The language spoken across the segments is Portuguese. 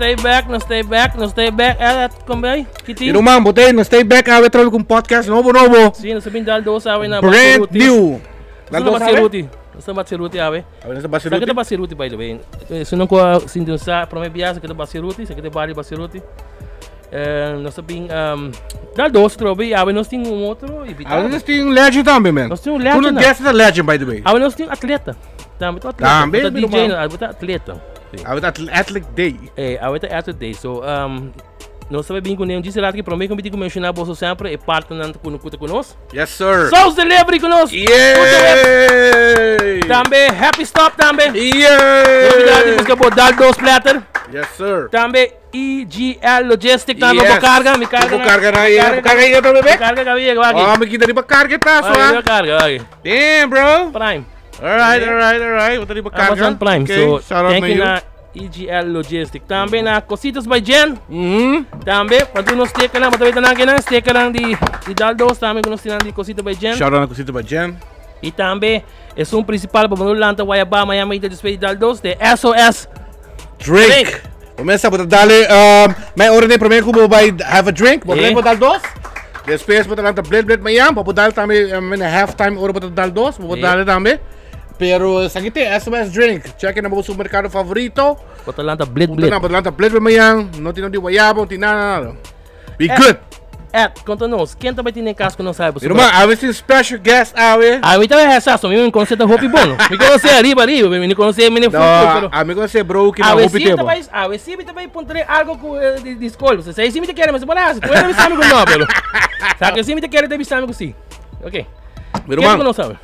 stay back. Kom bij, Kitty. Irmão, botei, nós stay back, we trouwens com podcast novo. Sim, nós sabemos dar doce na Brand new. Nós não Baciruti. Nós não Baciruti, ave. Nós Sabe que é Baciruti, by the way. Se não sinto sa, para mim biasa que é Baciruti, se que é Bari Baciruti. Nós sabemos dar doce, trouxe, ave nós temos outro invitado. Nós temos legend também, man. Nós temos legend. Tudo guest da legend, by the way. Ave nós temos atleta. Também, DJ, atleta. Athletic Day. Athletic Day. So, nós sabemos que disse lá que promete que mencionar você sempre é parte conosco. Yes, sir. Sauce Delivery conosco. Yay! Também Happy Stop também. Yay! Novidade que você dar dos platter. Yes, sir. Também EGL Logistic também vou carga, me carga. Vou carga aí, também. Carga caminho aqui. Oh, me quita de carga tá só. Carga, vai. Damn, bro. Prime. Alright. Vou dar carga. Amazon Prime. Okay. So, thank you na EGL Logistic. Também na Cositas by Jen. Também, quando nós sticker na, matawid na natin na sticker lang di Daldos, também que nós temos de Cositas by Jen. Shout out na Cositas by Jen. E também, é um principal para o Lanta Guayabá, Miami, de Display Daldos, de SOS Drink. Começa a dali, may order primeiro que vai have a drink, vou dar Daldos. Depois vou dar blend Miami, vou dar também halftime order vou dar Daldos, vou dar também. Pero sa kita SOS Drink, check in ang mga supermercado favorito. Botalanta blend. Botalanta blend mamayang, no tino di wayabong tinana. Be good. Conta-nos, quem também tem em casa que não sabe? Irmão, awe tem special guest awe. Awe também é essa, me conhece da Hopi Bono. Me conhece arriba, me conhece me futuro. A me conhece bro que na Hopi Tebo. Awe sim também pontre algo de escola. Você sei sim me quer, mas parece, tu é sabe com não, pelo. Sabe sim me quer de sabe com sim. OK. Irmão, não sabe.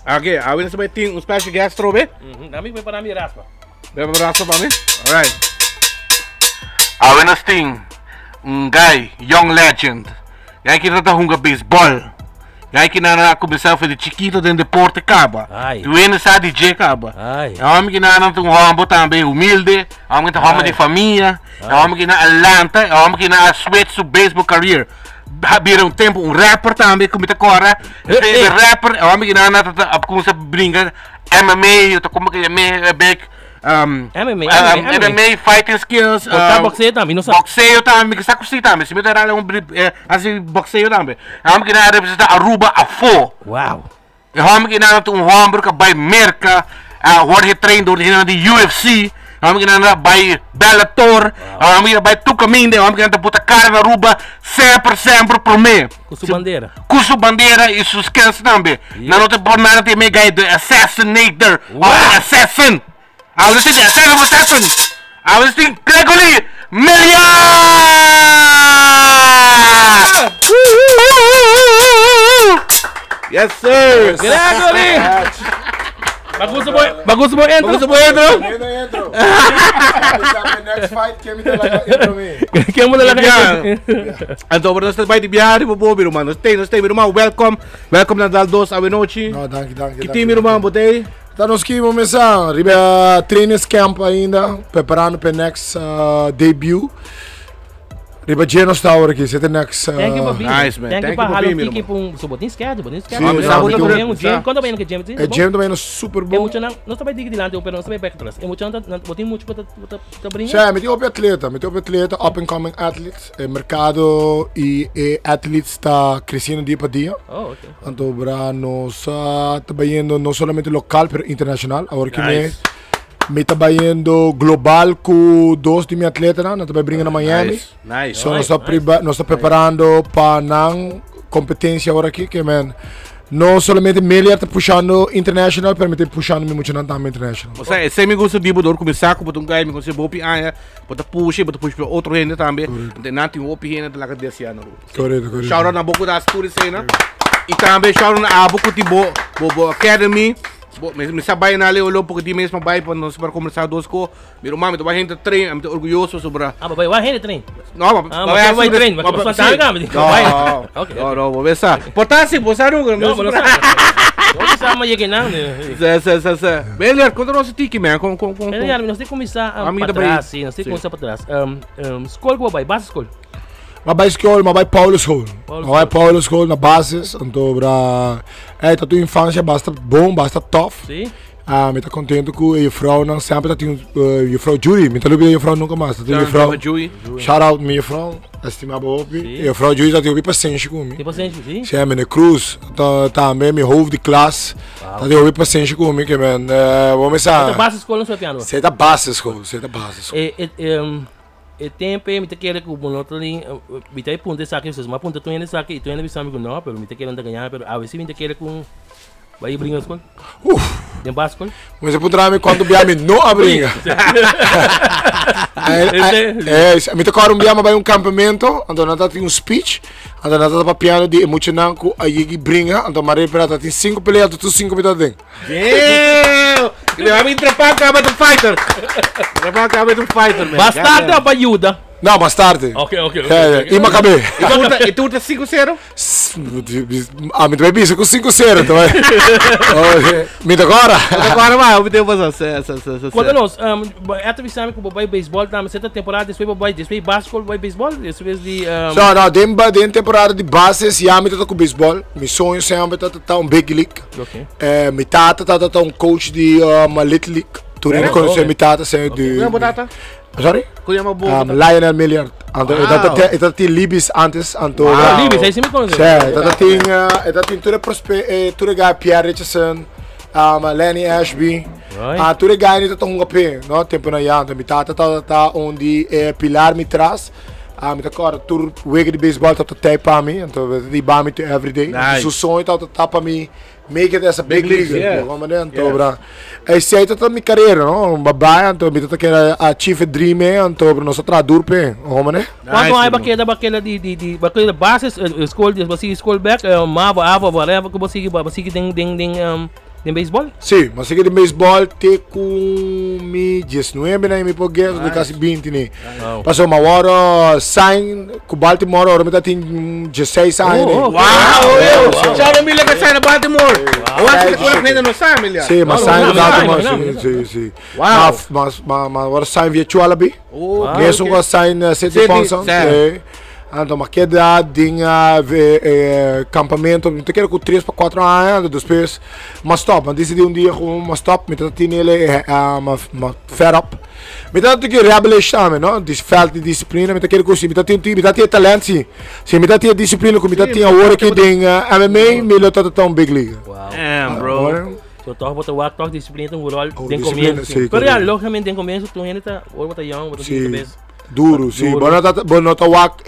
Ok, awe nasa tem special guest trobe. Dami vai para mim raspa. Vai para raspa para mim. Alright. Awe nasa tem guy, young legend. Jij kent dat honga baseball. Jij kent na começar de chiquito de deporte caba. Tu ainda sabe DJ caba. Homem que na um homem também humilde, homem que homem de família, homem que na Atlanta, homem que na switch su baseball career. Habia tempo rapper também que me cora. Rapper, homem que na começa a brincar MMA, eu como que é back MMA fighting skills. Boxeio também, não sabe. Boxeio também, que saco também. Se me der assim boxeio também. Homem que na representa Aruba a fo. Wow. Homem que na homem que vai merca, word he trained door de UFC. Homem que na vai Bellator, homem que vai Tucaminde, homem que na puta cara na Aruba sempre por mim. Com sua bandeira e seus skills também. Não não te por nada te me guy the assassinator or assassin. I was listening to assassin. I was listening Gregory Million. Yes sir. Gregory. Bagus mo intro. Next fight, intro me. Quem mo talaga Então, nós estamos de viagem para o irmão. Nós temos, irmão, welcome na Daldos Avenochi. No, danke. Que time, irmão, botei? Tá nos que vamos começar. Ribe trainers camp ainda, preparando para next debut. Riba Geno está agora aqui, você tem next. Thank you for being. Nice, man. Thank you for having me com so botin schedule. Quando bem que James. É James também no Super Bowl. Não está bem digilante, pero não está bem back atrás. É muito botin muito para brincar. Sim, me tive atleta, up and coming athletes. O mercado e athletes está crescendo dia para dia. Oh, okay. Então, nós está trabalhando não somente local, pero internacional. Agora que me está trabalhando global com dois de meus atletas, nós estamos brincando na Miami. Nice. So, nós estamos preparando para a competência agora aqui, que não somente Meliar está puxando international, mas está puxando muito também international. Ou seja, se me gosta de botar começar com um guy, me gosta de botar push para outro gente também. Não tem outro gente de lá que desse ano. Correto. Shout out na boca das tours cena. E também shout out na boca de Bobo Academy. Me sabay na leo lo porque di mesmo bay para nós para conversar dos co. Meu irmão, eu gente trein, eu orgulhoso sobre. Babay, vai gente trein. Não, vai trein, mas você sabe que não, vou ver só. Portanto, você não Não sabe que não. Melhor, quando nós tiki man com Melhor, nós temos que começar para trás, sim, nós temos que começar para trás. Escola que vai, base escola. Mas escola, mas Paulo School. Mas Paulo School na basis, então tá tua infância bastante bom, bastante tough. Sim. Me tá contente com a vrouw, não sempre tá tem a vrouw Judy, me tá lubando a vrouw nunca mais, tá tem a vrouw. Shout out minha vrouw, estimado Hopi. A vrouw Judy tá tem paciência comigo. Tem paciência, sim? Sim, minha cruz, também meu hoofd de classe, tá tem paciência comigo, que man, vamos Você lá. base escola no seu piano? Você tá base escola, você tá base escola. E tempo me te quer que o bonoto ali, me te ponte saque, vocês me ponte tu ainda saque, tu ainda me sabe que não, pero me te quer andar ganhar, pero a vezes me te quer com vai brincar escola. Tem base escola? Mas eu poderia quando vier não abrir. Me tocaram vai campamento, então nós tem speech, então nós tá piano de emocional com a Yigi brinca, então Maria Prata tem 5 peleas, tu 5 minutos tem. Ele vai me trepar com a fighter. Trepar com a fighter, man. Bastante ou ajuda? Não, mais tarde. Ok. E Macabé. E tu tá 5-0? Me vai bisa com 5-0 também. Me agora. Agora vai, eu devo fazer. Quando nós, esta vez que o boy beisebol, tá, certa temporada, depois basquetebol, boy beisebol, depois de... Não, dentro temporada de base, se eu tô com beisebol, meu sonho sempre tá big league. Me tata tá coach de uma little league. Tu não conhece me tata, de... Não, batata. Sorry? Lionel Milliard. Ito ti Libis antes anto. Libis, aí sim me conhece. Ito ti tudo guy Pierre Richardson, Lenny Ashby. Tudo guy nito tong ngapi, no? Tempo na yan, mi tata onde pilar mi tras. Me tá tur wege de baseball tá tape pa mi, então di ba mi to every day. So sonho tá pa mi make it as a big league. Como né, então bra. Esse aí tá minha carreira, não? Babai, então me tá querendo achieve dream, então nós tradur pe, como né? Quando aí baquela de baquela bases, escola, você school back, mava ava whatever que você tem baseball? Sim, mas se de baseball te com mi 19 na mi português de quase 20 né. Passou uma hora sign com Baltimore, agora me tá tem 16 anos. Uau! Já não me lembro de sair na Baltimore. Eu acho que tu ainda não sabe, Milha. Sim, mas sign no Baltimore, sim. Uau! Mas agora sign virtual ali. Mesmo com sign 7 pontos. Então, uma queda de campamento, me quero com 3 para 4 anos, depois, uma stop, decidi dia com uma stop, me tinha ele uma fair up. Me tinha que reabilitar, não? Falta de disciplina, me quero com me tinha talento, sim. Se me tinha disciplina, me tinha hora que tem MMA, me lota tão big league. Damn, bro. So toch botar o toch disciplina tem rol tem começo. Pero logicamente tem começo tu ainda tá ou botar young, botar cabeça. Duro, sim. Bonota wak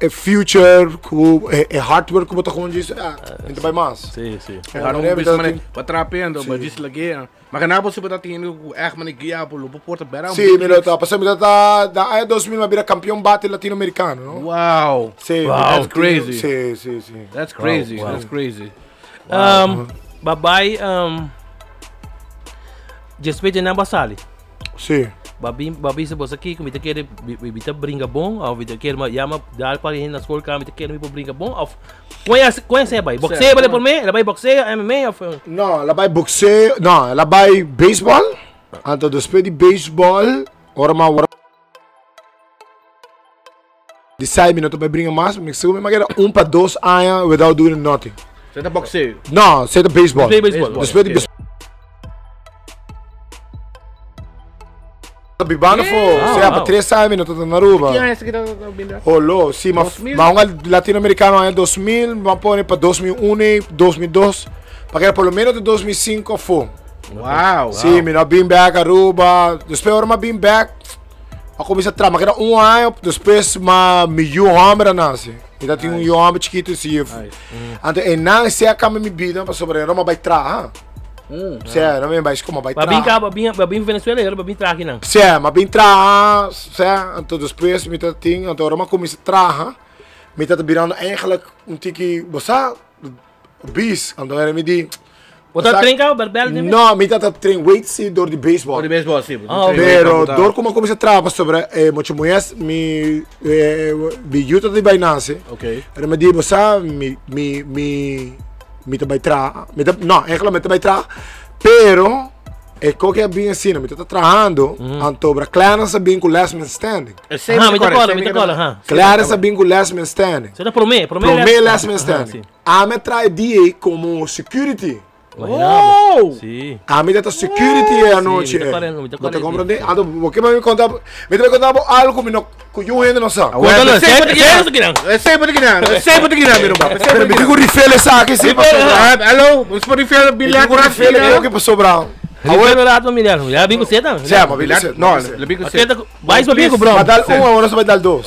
future, hard work, como tá com isso, ainda vai mais. Sim. Waarom is het wat trapendo, maar dit lageren. Maar gaan we dat die echt maar guia por lopo porta beram. Sim, melhor tá. Passamos da aí 2000 vai virar campeão bate latino-americano, não? Wow. Sim, that's crazy. Sim. That's crazy. That's crazy. Babai despeja na basali. Sim. Babi se você aqui, como te quer brinca bom, ou te quer chama dar para ir na escola, como te quer brinca bom, ou conhece vai boxeio vale por mim, ela vai boxeio, MMA ou não, ela vai boxeio, não, ela vai baseball, então depois de baseball, hora de 6 minutos vai brincar mais, me seguro me quer 1 para 2 anos without doing nothing. Você tá boxeio? Não, você tá baseball. Depois de baseball. Bibano para 3 anos, não tá na Aruba. Que ano é esse que tá vindo? Olô, sim, mas latino-americano é 2000, vamos pôr para 2001, 2002, para pelo menos de 2005 foi. Uau! Sim, eu vim back Aruba, depois eu vim back, eu comecei a trabalhar, era 1 ano, depois meu homem nasce. Então tinha um homem chiquito assim. Então, e não sei a cama me vida, para sobreviver, não vai trabalhar. Sério, não vai como vai trabalhar. Babim Venezuela, babim trabalhar aqui não. Sério, babim trabalhar, sério. Então depois me tá tinha, então eu comecei a trabalhar, me tá virando eigenlijk tiki, você, bis, então ele me diz. Você treina barbel? Não, me tá trein weights door de baseball. Door de baseball, sim. Pero door como comecei a trabalhar sobre muitas mulheres me ajuda de bainase. Ok. Ele me diz, você me tá vai trabalhar, não, eigenlijk me tá vai trabalhar, pero é que é bem assim, me tá trabalhando, então para Clarence é bem com last man standing. Me cola. Clarence é bem com last man standing. Você tá pro mim last man standing. A me traz dia como security. Imagina. Sim. A mim tá security a noite. Você compreende? Então, o que me contar algo que eu ainda não sei. Conta sempre que não. Pero me digo rifele sa aqui sim. Hello, vamos por rifele bilhar. Digo rifele o que passou Brown. Agora lá do milhar. Já bingo você tá? Sim, mas bilhar. Não, le bigo você. Mais para bingo, bro. Vai dar agora só vai dar dois.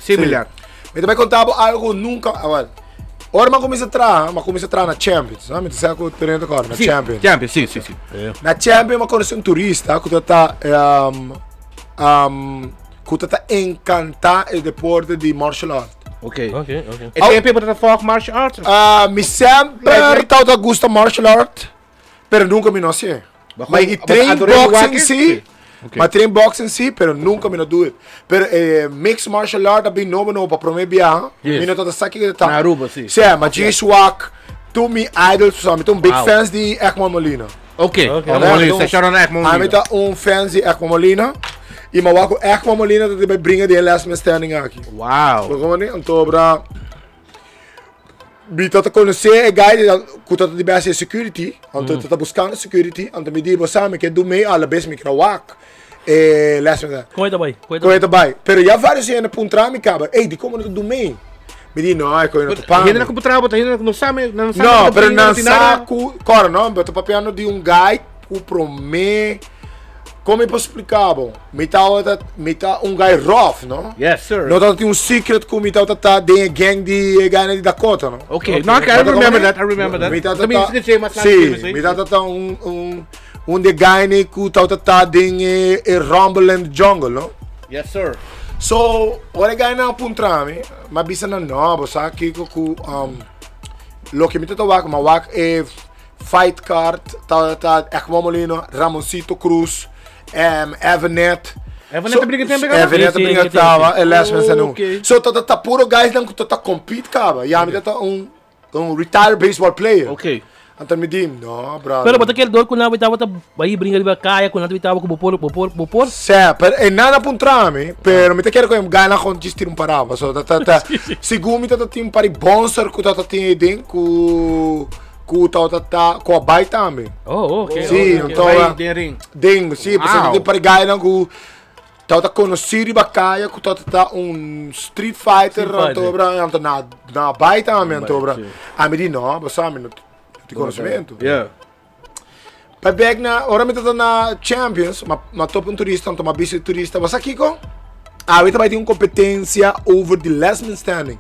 Sim, bilhar. Me também contava algo nunca, agora. Ora, mas começa a entrar na Champions, né? Me disse que eu tô indo agora na Champions. Champions, sim. Na Champions, eu conheci um turista que está encantado o deporte de martial art. Ok. E tem people that fuck martial arts? Me sempre tava gosta martial art, pero nunca me não sei. Mas trein boxing sim. Mas trein boxing sim, pero nunca me não do it. Pero mixed martial art bem novo para prometer viajar. Me não tá saque que tá. Na Aruba sim. Sim, mas G-Swag, tu me idol, tu um big fans de Ekman Molina. Ok. Você chora na Ekman Molina. Eu tô fans de Ekman Molina. E me wako Ekman Molina dat hij brengen die last man standing aqui. Wow. Como nem então bra. Bita te conhecer guy que tá de base security, então tá buscando security, então me diz você me que do meio alla best me krawak. Last man. Coita bai. Pero já vários anos puntra me caba. Ei, de como do meio. Me diz não, é coisa não pa. Ainda não computava, ainda não sabe, não, pero não saco, cara, não, eu tô papiando de um guy que promete. Como eu posso explicar, bom? Me tá um guy rough, não? Yes, sir. Não tá um secret que me tá de gang de Ghana de Dakota, não? Okay. No, I remember that. Me tá sim, me tá um de Ghana que tá de Rumble and Jungle, não? Yes, sir. So, ora Ghana puntrami, mas bisa na não, sabe que lo que me tá wak é fight card, tá Ekman Molina, Ramoncito Cruz. Evanet brinca tava, last man sanu. So tá puro guys não que tá compete cava. E a mim tá um retired baseball player. Okay. Então me dim, não, brother. Pero bota aquele dor que não tava aí brinca de caia, quando não tava com bopor. Sim, pero é nada puntrame, pero me tá quero que ganha com distir parava. So tá segundo me tá tem pari bonser que tá tem den com a bai também. Ok. Sim, então ding, sim, você tem para ganhar com tá conhecido bacaia que tá street fighter então na bai também então a mim não, você sabe, de conhecimento. Yeah. Para back na, ora me tá na Champions, mas top um turista, então uma bici turista, você aqui com Ahorita vai ter uma competência over the last man standing.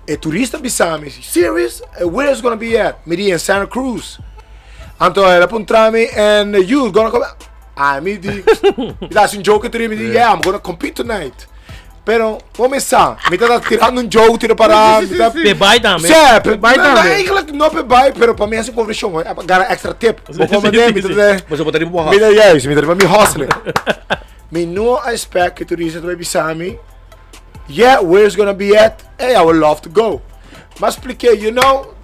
E turista bisame, serious? Where is gonna be at? Me in Santa Cruz. Então ela apontou-me and you gonna come. Me di, that's a joke to me. Yeah, I'm gonna compete tonight. Pero começar, me tá tirando um jogo, tira para. Pebai também. Sim, pebai também. Eigenlijk não pebai, pero para mim é uma conversão. Gara extra tip. Vou comer, me tá. Você botaria para me dá yes, me dá para me hustling. Me no expect que turista vai bisar me. Yeah, where it's gonna be at? Hey, I would love to go. Mas expliquei, you know,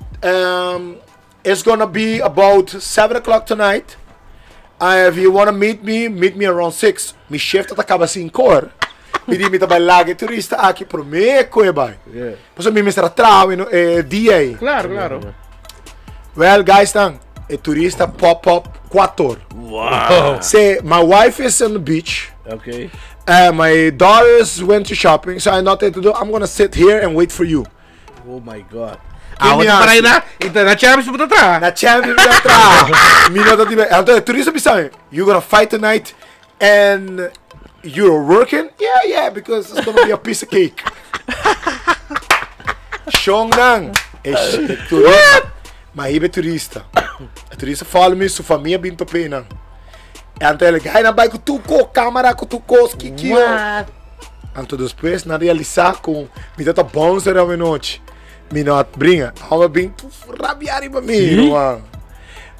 it's gonna be about 7 o'clock tonight. If you wanna meet me around 6. Me shift acaba 5 horas. Me diz, me tá bailando turista aqui pro me coebai. Yeah. Pois me estará trau, DA. Claro. Well, guys, a turista pop-up 4. Wow. Say, my wife is on the beach. Okay. My daughters went to shopping, so I nothing to do. I'm gonna sit here and wait for you. Oh my God. Para ir na Champions para trás. Na Champions para trás. Minuto de. Então, turista bisame. You're gonna fight tonight, and you're working? Yeah, because it's gonna be a piece of cake. Shong nang. Turista. Mas ibe turista. A turista fala me sua família bem topena. Então ele gai na bike tu com câmera com tu com que então depois na realizar com me tá bom será uma noite. Me não brinca. Há bem tu rabiar para mim, mano.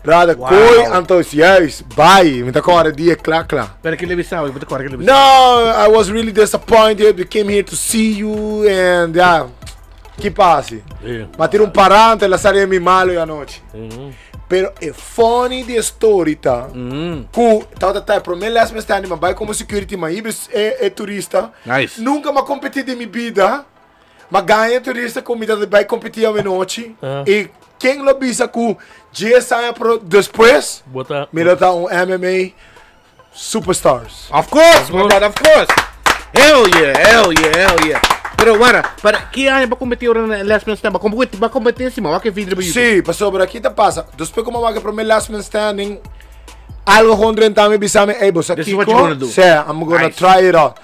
Brother, coi então yes, bye. Me tá com hora dia claro. Pero que levisão, eu vou te correr que levisão. No, I was really disappointed. We came here to see you and yeah. Que passe. Bater parante la saria mi malo a noite. Pero é funny de story tá. Tá pro mim last man standing, mas vai como security, mas é turista. Nice. Nunca me competi de minha vida. Mas ganha turista comida de vai competir a noite. E quem lo bisa ku GSI pro depois, Bota. mira tá MMA superstars. Of course, my brother, of course. Hell yeah. Pero para que ano ba competir na last man stand? Ba competir sim, mas que vidro ba Sim, passou por aqui tá passa. Depois como vai pro meu last man standing, algo contra me bisame, hey, boss, aqui This is what you wanna do. I'm gonna Nice. try it out.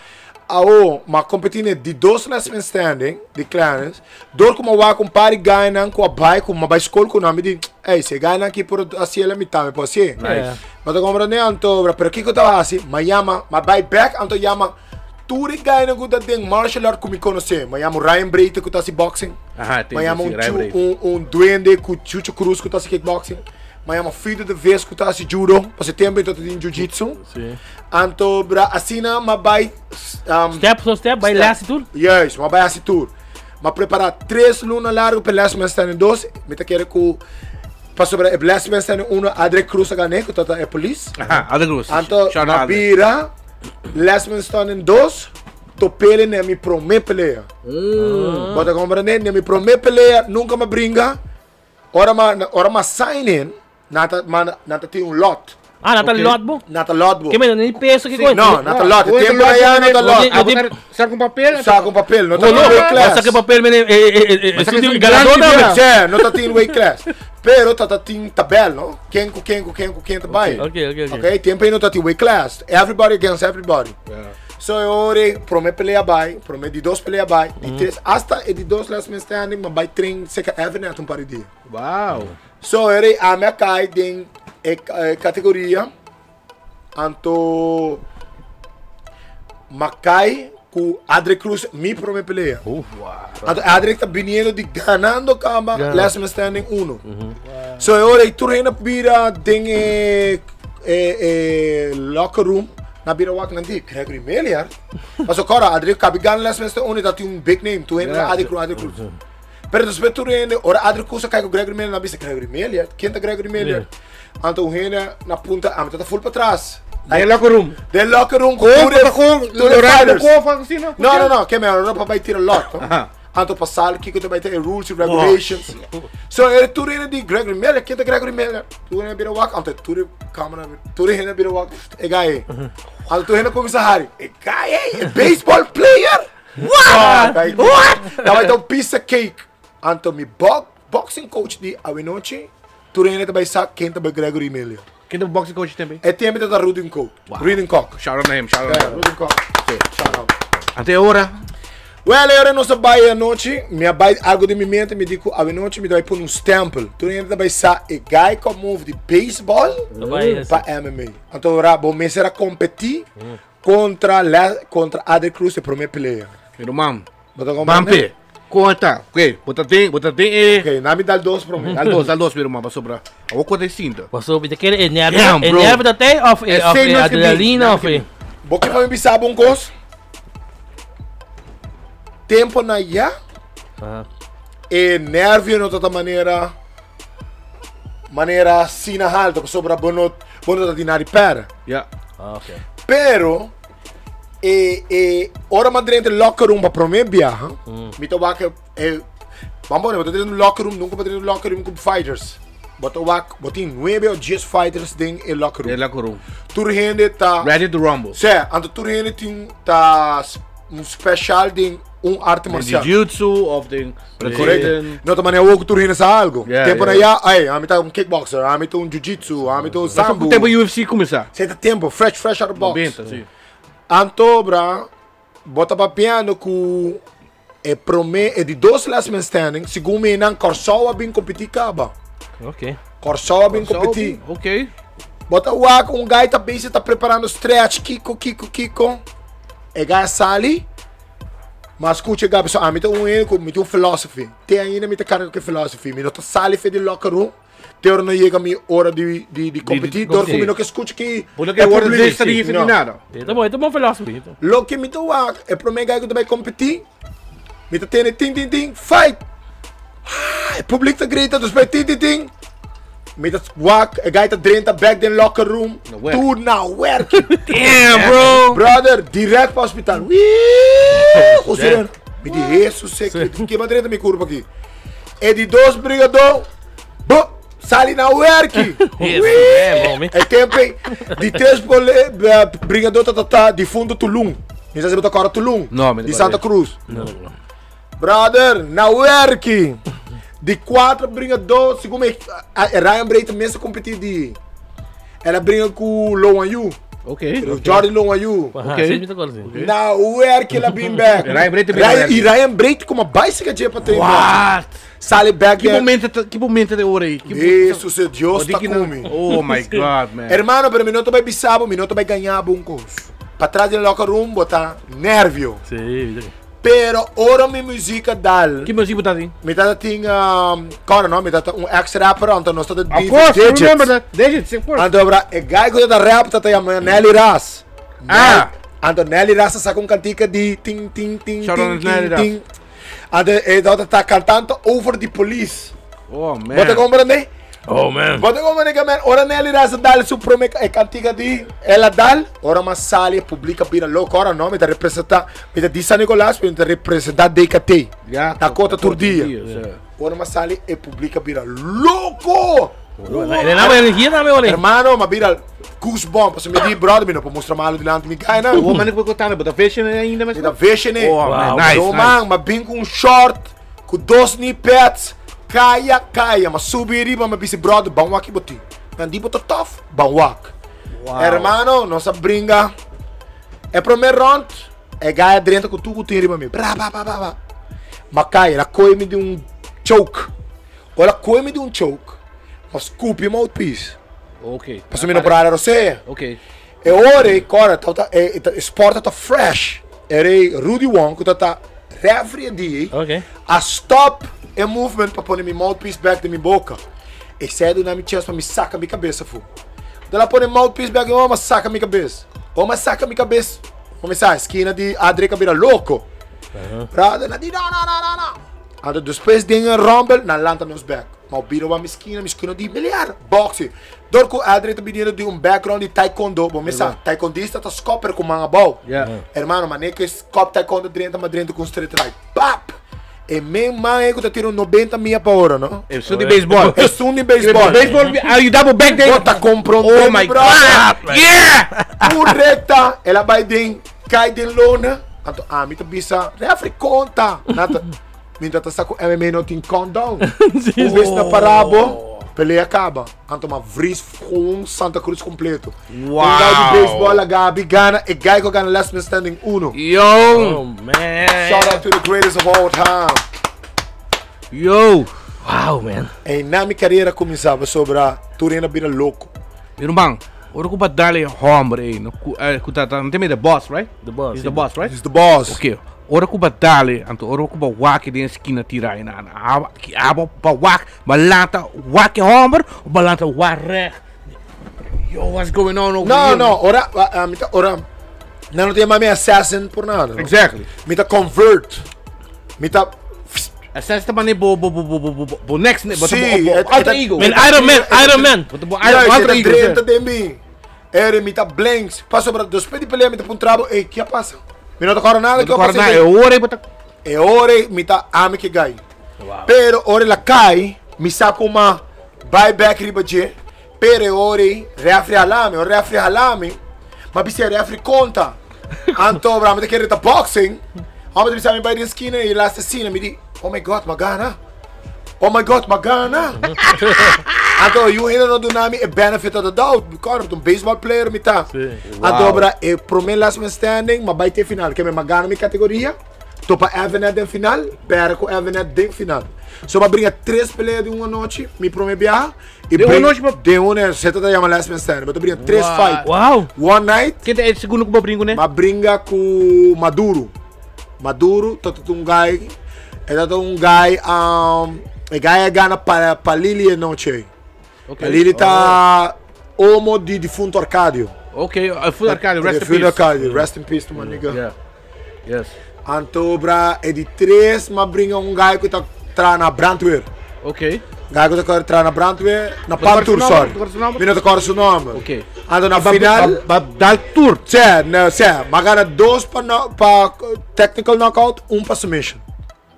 Ma competindo de 2 last man standing, de clans, dor como vai com pari ganham com a bike, com uma escola com nome de, hey, se ganham aqui por assim ela me tá, me pode ser. Nice. Mas eu compreendo anto, pero aqui que eu tava assim, mas llama, mas vai back anto llama Turi ganham com da martial art como me conhecer, mas llama Ryan Breite que tá assim boxing. tem Mas llama Ryan Breite. duende com Chucho Cruz que tá assim kickboxing. Mas llama filho de vez que tá assim judo, para tempo então tem jiu-jitsu. Sim. Anto bra assina ma vai Step por step, vai lá, tudo. yes, ma vai assim tour. Ma preparar 3 lunas largo para last man standing 2, me tá querer com passou para last man standing 1 Adre Cruz ganhar que tá é police. Other Cruz. Anto Shout ma out. bira last man standing 2 topele ne mi promê pelea. Bota compreender, ne mi promê pelea, nunca me brinca. Ora ma sign in, nata tem lot. Ah, nata Okay. lot bo. Nata lot bo. Que menos nem peso que coisa. No, nata lot. Tempo aí nata lot. Saca um papel. Saca com papel, não tá Colou, em weight class. basta que papel me Mas studio aqui galador grande, da. Sim, não tá em weight class. Pero tá em tabela, não? Quem tá vai. Ok. Ok, tempo aí não tá em weight class. Everybody against everybody. So ore, promete pelea vai, promete de 2 pelea vai, de 3 hasta de 2 last man standing, mas vai trein seca event um par de dia. Wow. So ore a minha cai tem categoria anto Macai com Adre Cruz me promete pelea. Anto Adre tá vindo de ganando cama last man standing 1. So ore tu reina bira tem locker room na bira wak nanti Gregory Meliar. Mas agora Adre cabe ganhar last man standing 1 tá tem big name, tu reina Adre Cruz. Pero depois tu reina ora Adre Cruz cai com Gregory Meliar na bisa Gregory Meliar. Quem tá Gregory Meliar? Anto o reina na punta, tá full para trás. Aí locker room. The locker room Com riders. assim, não? No, que melhor, não vai tirar lot. Anto passar aqui que tu vai ter rules and regulations. So ele tu reina de Gregory Miller, quem tá Gregory Miller? Tu reina bira wak, anto tu câmera, tu reina bira wak. É gai. Anto tu reina começa Harry. É gai, é baseball player. What? Now vai dar piece of cake. Anto mi boxing coach de Awinochi. Tu reina vai saber quem tá Gregory Miller. Quem é o boxing coach também? É tempo da Rudin Cook. Rudin Cook. Shout out name, shout out name. Rudin Cook. Shout out. Até agora. Well, eu não sou baia noite, minha baia algo de minha mente me digo a noite me dá por um stample. Tu ainda vai sa e guy com move de baseball para MMA. Então ora bom me será competir contra Adre Cruz para minha peleia. Meu irmão. Bota com Bampe. Conta. Ok, bota tem e Ok, na me dá 2 para mim. dá dois, meu irmão, para sobrar. A outra tem cinta. Passou, você quer Damn, bro. nerve da até of same as que adrenalina me- of. Boque para me bisar bom cos. Tempo na ya e nervio não tá maneira sina alta para sobrar bono da dinari pera. Yeah. Ok. Pero ora madrente locker room para mim viaja. Me to wak vamos ver, botar no locker room, nunca botar no locker room com fighters. Botin 9 ou 10 fighters dentro do locker É room. locker room. Tur gente tá, Ready to rumble. anto tur gente tem tá special de arte marcial. Jiu-jitsu of the Correto. Não também é o que tur gente sa algo. Yeah, Tempo na yeah. ya, ai, a mim tá kickboxer, a mim tá jiu-jitsu, a mim tá Só sambo. que o tempo UFC começar. Você tá tempo, fresh out of box. 90, sim. Antobra, bota para piano com é de 2 last man standing, segundo me não Corsoa bem competir caba. Ok. Corsoa bem competir. Ok. Bota o ar com um guy tá bem, tá preparando stretch, Kiko. É guy sali. Mas escute, guy, pessoal, me tem um philosophy. Tem ainda me tem cara que philosophy. Me não tá sali de locker room. Teor não chega a minha hora de competir. Teor que me não que escute que Porque é hora de deixar de ir nada. Tá bom filósofo. Lo que me tô ar é pro mega que vai competir. Me tá tendo ting, fight. O público tá gritando, vai ting. Me tá wak, a guy tá dentro back in locker room. No work. Tudo na work. Damn, bro. Brother, direto para o hospital. O sereno. Me diz, Jesus, que vai dentro da minha curva aqui. É de 2 brigador. Sali na werk. É tempo, hein? De 3 brigador de fundo Tulum. Não sei se você agora Tulum. De Santa Cruz. Não. Brother, na werk. De 4 brigador, segundo Ryan Bray também se competir de. Ela brinca com o Loan Yu. Ok. Jordan Loan Yu. Na werk ela bring back. Ryan Bray como básica de para treinar. What? Sale back. Que momento de hora aí? Isso se Deus está comigo. Oh my God, man. Hermano, pero minuto vai bisabo, minuto vai ganhar bom curso. Para trás do locker room, botar nervio. Sim. Pero ora minha música dal. Que música tá aí? Me tá tinha, cara, não, me tá ex-rapper, então nós tá de Of course, you remember that. Digits, of course. Então, é guy que da rap tá chamando Nelly Ras. Então Nelly Ras saca cantica de ting ting ting ting. Então tá cantando Over the Police. Oh man. Você compreende? Oh man. Você compreende, man? Ora Nelly Ras dal su prome cantica de ela dal, ora uma sala publica bira louco, ora não, me tá representar, me tá de San Nicolás, me tá representar DKT. Da Cota Turdia. Ora uma sala publica bira louco. Hermano, ma bira goosebump, se me di brother, me não pode mostrar malo dilante me cai não. O mano que vai contar, mas a vision ainda mais. Da vision, oh, nice. Então, man, ma bem com short, com 2 knee pads. Caia, mas subir riba, mas disse, brother, bom aqui, boti. Mas di botou tough, bom aqui. Hermano, nossa brinca. É primeiro round, é gaia dentro com tudo, tem riba, mas cai, ela coi-me de choke. Ela coi-me de choke, mas scoop mouthpiece. Ok. Passou-me no praia, você? Ok. E ora, cara, esporte tá fresh. Era Rudy Wong, que tá refri de. Ok. A stop é movement para pôr minha mouthpiece back da minha boca. E sai do nome chance para me sacar minha cabeça, fu. Então ela põe mouthpiece back e uma saca minha cabeça. Uma saca minha cabeça. Começar a esquina de Adre Cabira louco. Brother, não. Então depois de rumble, na lanta nos back. Mas biro uma esquina de milhar. Boxe. Dorco Adre tá pedindo de background de taekwondo. Vamos pensar, taekwondista tá scopper com manga ball. Hermano, mas nem que scop taekwondo dentro com straight right. Pap! E mesmo man que tá tirando 90 milha por hora, não? É som de beisebol. É som de beisebol. Are you double back there? Bota comprando. Oh my God! Yeah! Correta. Ela vai dentro, cai dentro lona. Então, me tá bisa, refri conta. Minta tá saco MMA não tem countdown. O vez na parabo, peleia acaba. Então, uma vris com Santa Cruz completo. Wow! Um guy de beisebol, a Gabi gana, e guy que gana last man standing 1. Yo! Oh man. Shout out to the greatest of all time. Yo! Wow, man. E na minha carreira começava sobre a Turina Bira louco. Irmão, ora que dali hombre aí, não tem the boss, right? The boss. He's the boss, right? He's the boss. Okay. Ora que dali, então ora que wak de esquina tirar na aba pa wak, balanta wak hombre, balanta wak. Yo, what's going on over here? No, ora não tem mais assassin por nada. Exactly. Me tá convert. Me tá Assassin também bo next, but alter ego. Man, Iron Man. Alter ego. Dentro de mim. Era me tá blanks. Passou para depois de pelear me tá um trabo. Ei, que passa? Me não tá nada que eu passei. É hora bota. É hora me tá ame que gai. Pero hora la cai, me saca uma buyback ribaje. Pero hora refri halame. Mas bisa refri conta. Anto bra, me tá querer tá boxing. Ama bisa me vai na esquina e lá assassina me di. Oh my God, Magana. Então, eu ainda não dou nome a benefit of the doubt. Cara, um baseball player me tá. Então, é pro meu last man standing, mas vai ter final. Que me Magana minha categoria. Tô para Evanet em final, pera com Evanet em final. Só vai brincar 3 peleas de uma noite, me promete viajar. De uma noite? De uma, você tá chamando last man standing. Mas brincar 3 fights. Wow. One night. Que é o segundo que eu brinco, né? Mas brinca com Maduro. Tô um guy. E guy gana para Lili e noite. Okay. A Lili tá homo de defunto Arcádio. Ok, Full Arcádio, rest in peace. Arcádio, rest in peace to my nigga. Yeah. Yes. Antobra é de 3, mas brinca um guy que tá na Brandweer. Ok. Guy que tá na Brandweer, na Pantur, sorry. Vina tá com o seu nome. Ok. Então na final, dal tour. mas gana 2 para technical knockout, 1 para submission.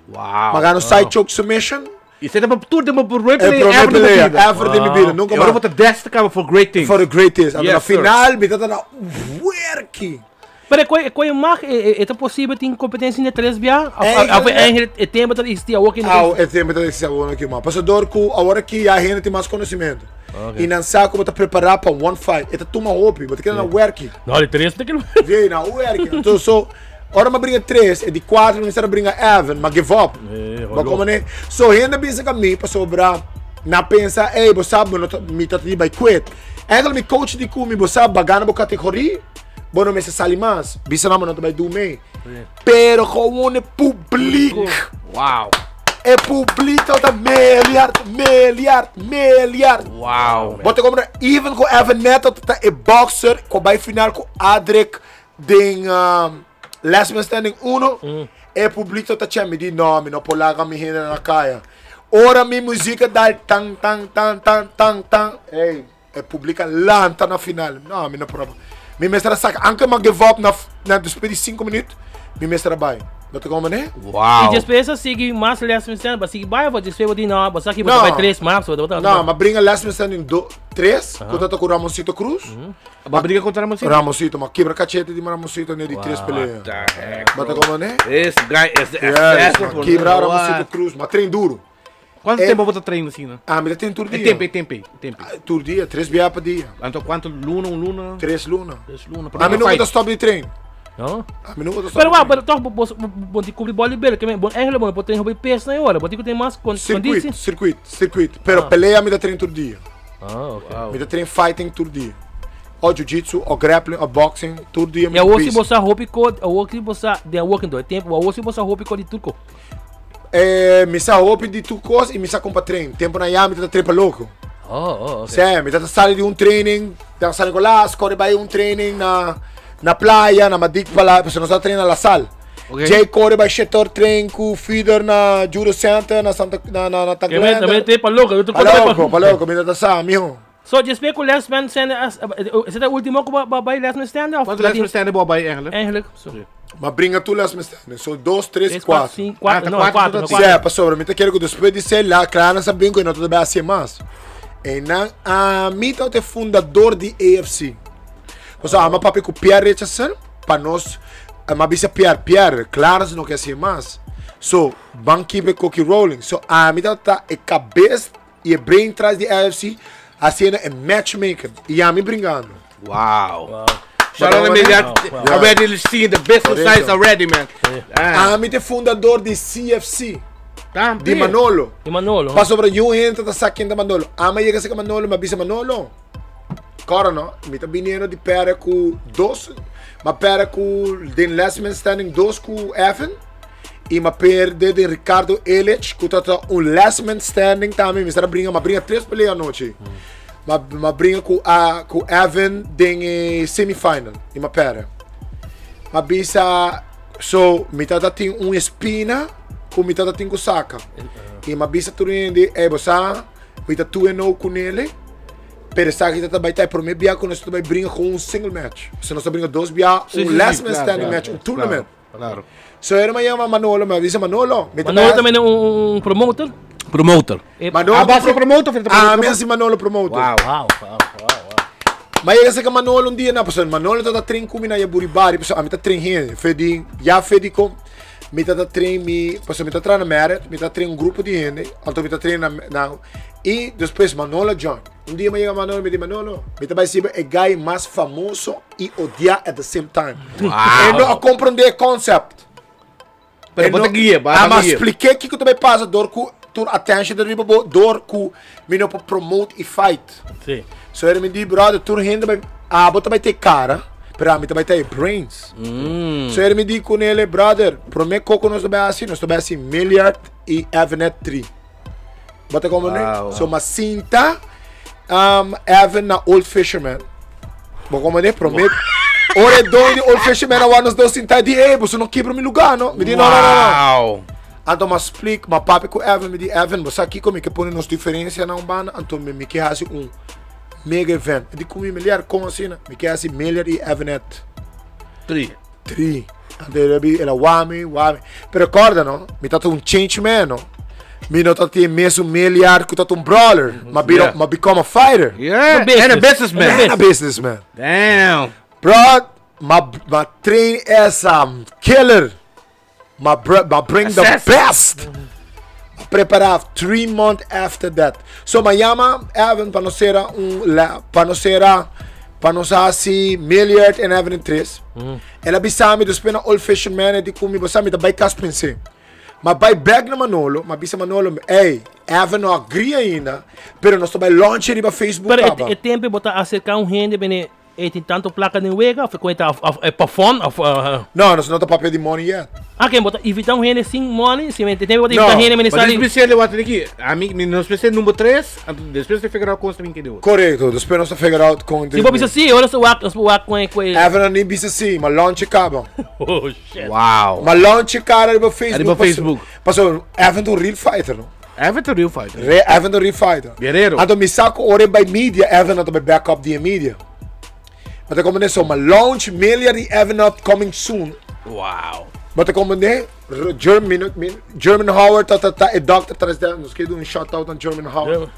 Wow. Mas gana side choke submission. E você tem tudo de por replay Pro ever replay, na vida. ever in the vida. Nunca Eu vou mais. te destacar for great things. For the greatest. Yes, Na sir. final, me tá na work. Mas é mag, é possível ter competência em 3 bia? É tempo de existir a working. É tempo de ser agora aqui, mano. Passador que agora que a gente tem mais conhecimento. E não sabe como tá preparar para one fight. É tuma hope, você quer na work. Não, de 3 tem que... Vem na work. Então, ora me brinca 3, é de 4, não será brinca Evan, mas give up. Mas como né? So, ainda pensa que a mim, para sobrar, na pensa, ei, você sabe, me tá de vai quit. Ainda me coach de como, você sabe, bagana bo categoria, bom, não me se sali mais, bisa não vai do meio. Pero como é público. Uau. É público, tá milhar. Uau. Bota como, even com Evan Neto, tá é boxer, com vai final com Adric, den... Last Man Standing 1 é público tá tinha me di nome não polaga me renda na caia. Ora mi música dá tang. Ei, é publica lanta na final. Não, me não prova. Me mestra saca, anca ma give up na despedi 5 minutos. Me mestra vai. Não te como né? Uau. E depois sigue mais Last Man Standing, mas sigue vai, vou dizer de não, você aqui vai 3 maps, não, mas brinca Last Man Standing 3, quando tá com Ramosito Cruz. Mas briga contra Ramosito? Ramosito, mas quebra cachete de Ramosito né de 3 peleias. Bota como né? This guy is the assassin for quebra Ramosito Cruz, mas treino duro. Quanto tempo você treina assim, né? Ah, mas tem tur dia. Tempo. Tur dia, 3 biá para dia. Então quanto luna? 3 luna. 3 luna. A mim não vou stop de treino. Não? A mim não vou stop. Pero toch bom de cobrir bola libera, que bom é bom, pode ter peso na hora, pode ter mais condição. Circuito. Pero peleia me dá treino tur dia. Ok. Me dá treino fighting tur dia. O jiu-jitsu, o grappling, o boxing, tur dia. E a outra você roupa code, a outra você de working do tempo, a outra você roupa code turco. Me sa roupa de tu coisa e me sa compra treino. Tempo na yama me dá treino para louco. Ok. Sim, me dá sala de training, dá sala com lá, corre vai training na praia, na Madik para lá, você não está treinando na sala. Jay corre vai setor treino com feeder na Juro Center, na Santa na Taglenda. Também tem para louco, eu tô para louco, me dá sa, mijo. So, just speak with Last Man Standing, is het de último que vai Last Man Standing? Quanto Last Man Standing boa bij eigenlijk? Eigenlijk, sorry. Mas brinca tu Last Man Standing, so 2, 3, 4. 4. Sim, para sobre, me tá querendo que depois de ser lá, claro, não brinco e não tudo bem assim mais. E não, a mim tá o fundador de AFC. Então, a minha papi com Pierre Richardson, para nós, a minha bisa Pierre, claro, não quer ser mais. So, banque be cookie rolling. So, a mim tá a cabeça e a brain atrás de AFC, assim é matchmaker. E a mim brincando. Wow. Shout out to me, already seeing the business size already, man. A mim é fundador de CFC. De Manolo. Para sobre eu entro da saquinha de Manolo. A mim chega a Manolo, mas bisa Manolo. Cara, não? Me tá vindo de pera com 2, mas pera com den Last Man Standing 2 com Evan. E ma perde de Ricardo Elich, que tá Last Man Standing também. Me está brincando, 3 peleias à noite. Ma brinca com Evan em semifinal. E ma pera. Ma bisa, so, me tá tem espina, com me tá tem com saca. E ma bisa tudo de, você, me tá tu não com ele. Pero sabe que tá vai estar primeiro bia quando você vai brincar com single match. Você não só brinca 2 bia, Last Man Standing match, tournament. Claro. So ele me chama Manolo, me avisa Manolo. Manolo também é promotor? Promotor. Manolo base promotor? Mesmo Manolo promotor. Wow. Mas eu sei que Manolo dia na pessoa, Manolo tá trein com mina ya buribari, pessoal, me tá trein here, fedi, já fedi com me tá trein me, pessoal, me tá trein na Merit, me tá trein grupo de gente, então me tá trein na e depois Manolo join. Dia me chega Manolo, me diz Manolo, me tá vai ser o guy mais famoso e odiar at the same time. Ele não compreende o concept. Pero bota guia, mas expliquei que tu vai passar dor com tur attention da riba dor com me não para promote e fight. Sim. So ele me diz, brother, tur renda vai bota vai ter cara, para mim vai ter brains. So ele me diz com ele, brother, prometo que nós vai assim Milliard e Evanet 3. Bota como né? So mas cinta Evan na Old Fisherman. Bom como né? Prometo. Ora dois de Old Fisherman a nos dois cinta de você não quebra meu lugar, não? Me diz não. Então mas explica, mas papi com Evan me diz, Evan, você aqui comigo que põe nos diferença na umbana, então me quer assim mega event. Eu digo comigo melhor como assim, me quer assim Milliard e Evanet 3. Então ele é wami. Pero recorda, não? Me tá um change man, não? Me not dat hij meer zo'n miljard que dat brawler. Maar become a fighter. Yeah, business. and a businessman. And a businessman. Damn. Bro, my train is a killer. Maar bring the Assassin. best. Preparar 3 months after that. So my yama even panosera si miljard en even in tres. Ela bisami dus pena old fashioned man die kumi basami da bij Kaspinse. Maar bij back na Manolo, maar bisa Manolo, hey, even no agree ainda, pero nós tô bij launch ali bij Facebook. Pero é tempo botar acercar gente bem tem tanto placa de wega, of conta é para phone of No, nós não tá papel de money yet. quem botar evitar gente sem money, se tem tempo botar evitar gente Mas mensalidade. especial eu acho que a mim não especial número 3, depois de figurar com também que deu. Correto, dus pena nós figure out com. Se você assim, olha só o wak com Even nem bisa si, mas launch acaba. Oh shit. Wow. Maar launch cara ali bij Facebook. Ali bij Facebook. Passou, even do real fighter, no? Even real fighter. Even do real fighter. Guerreiro. Ando me saco ore bij media, even dat bij backup die media. Maar dan komen zo, maar launch miljard even up coming soon. Wow. Maar dan komen nee, German Howard, dat dokter atrás dela. Nós queremos um shout out aan German Howard.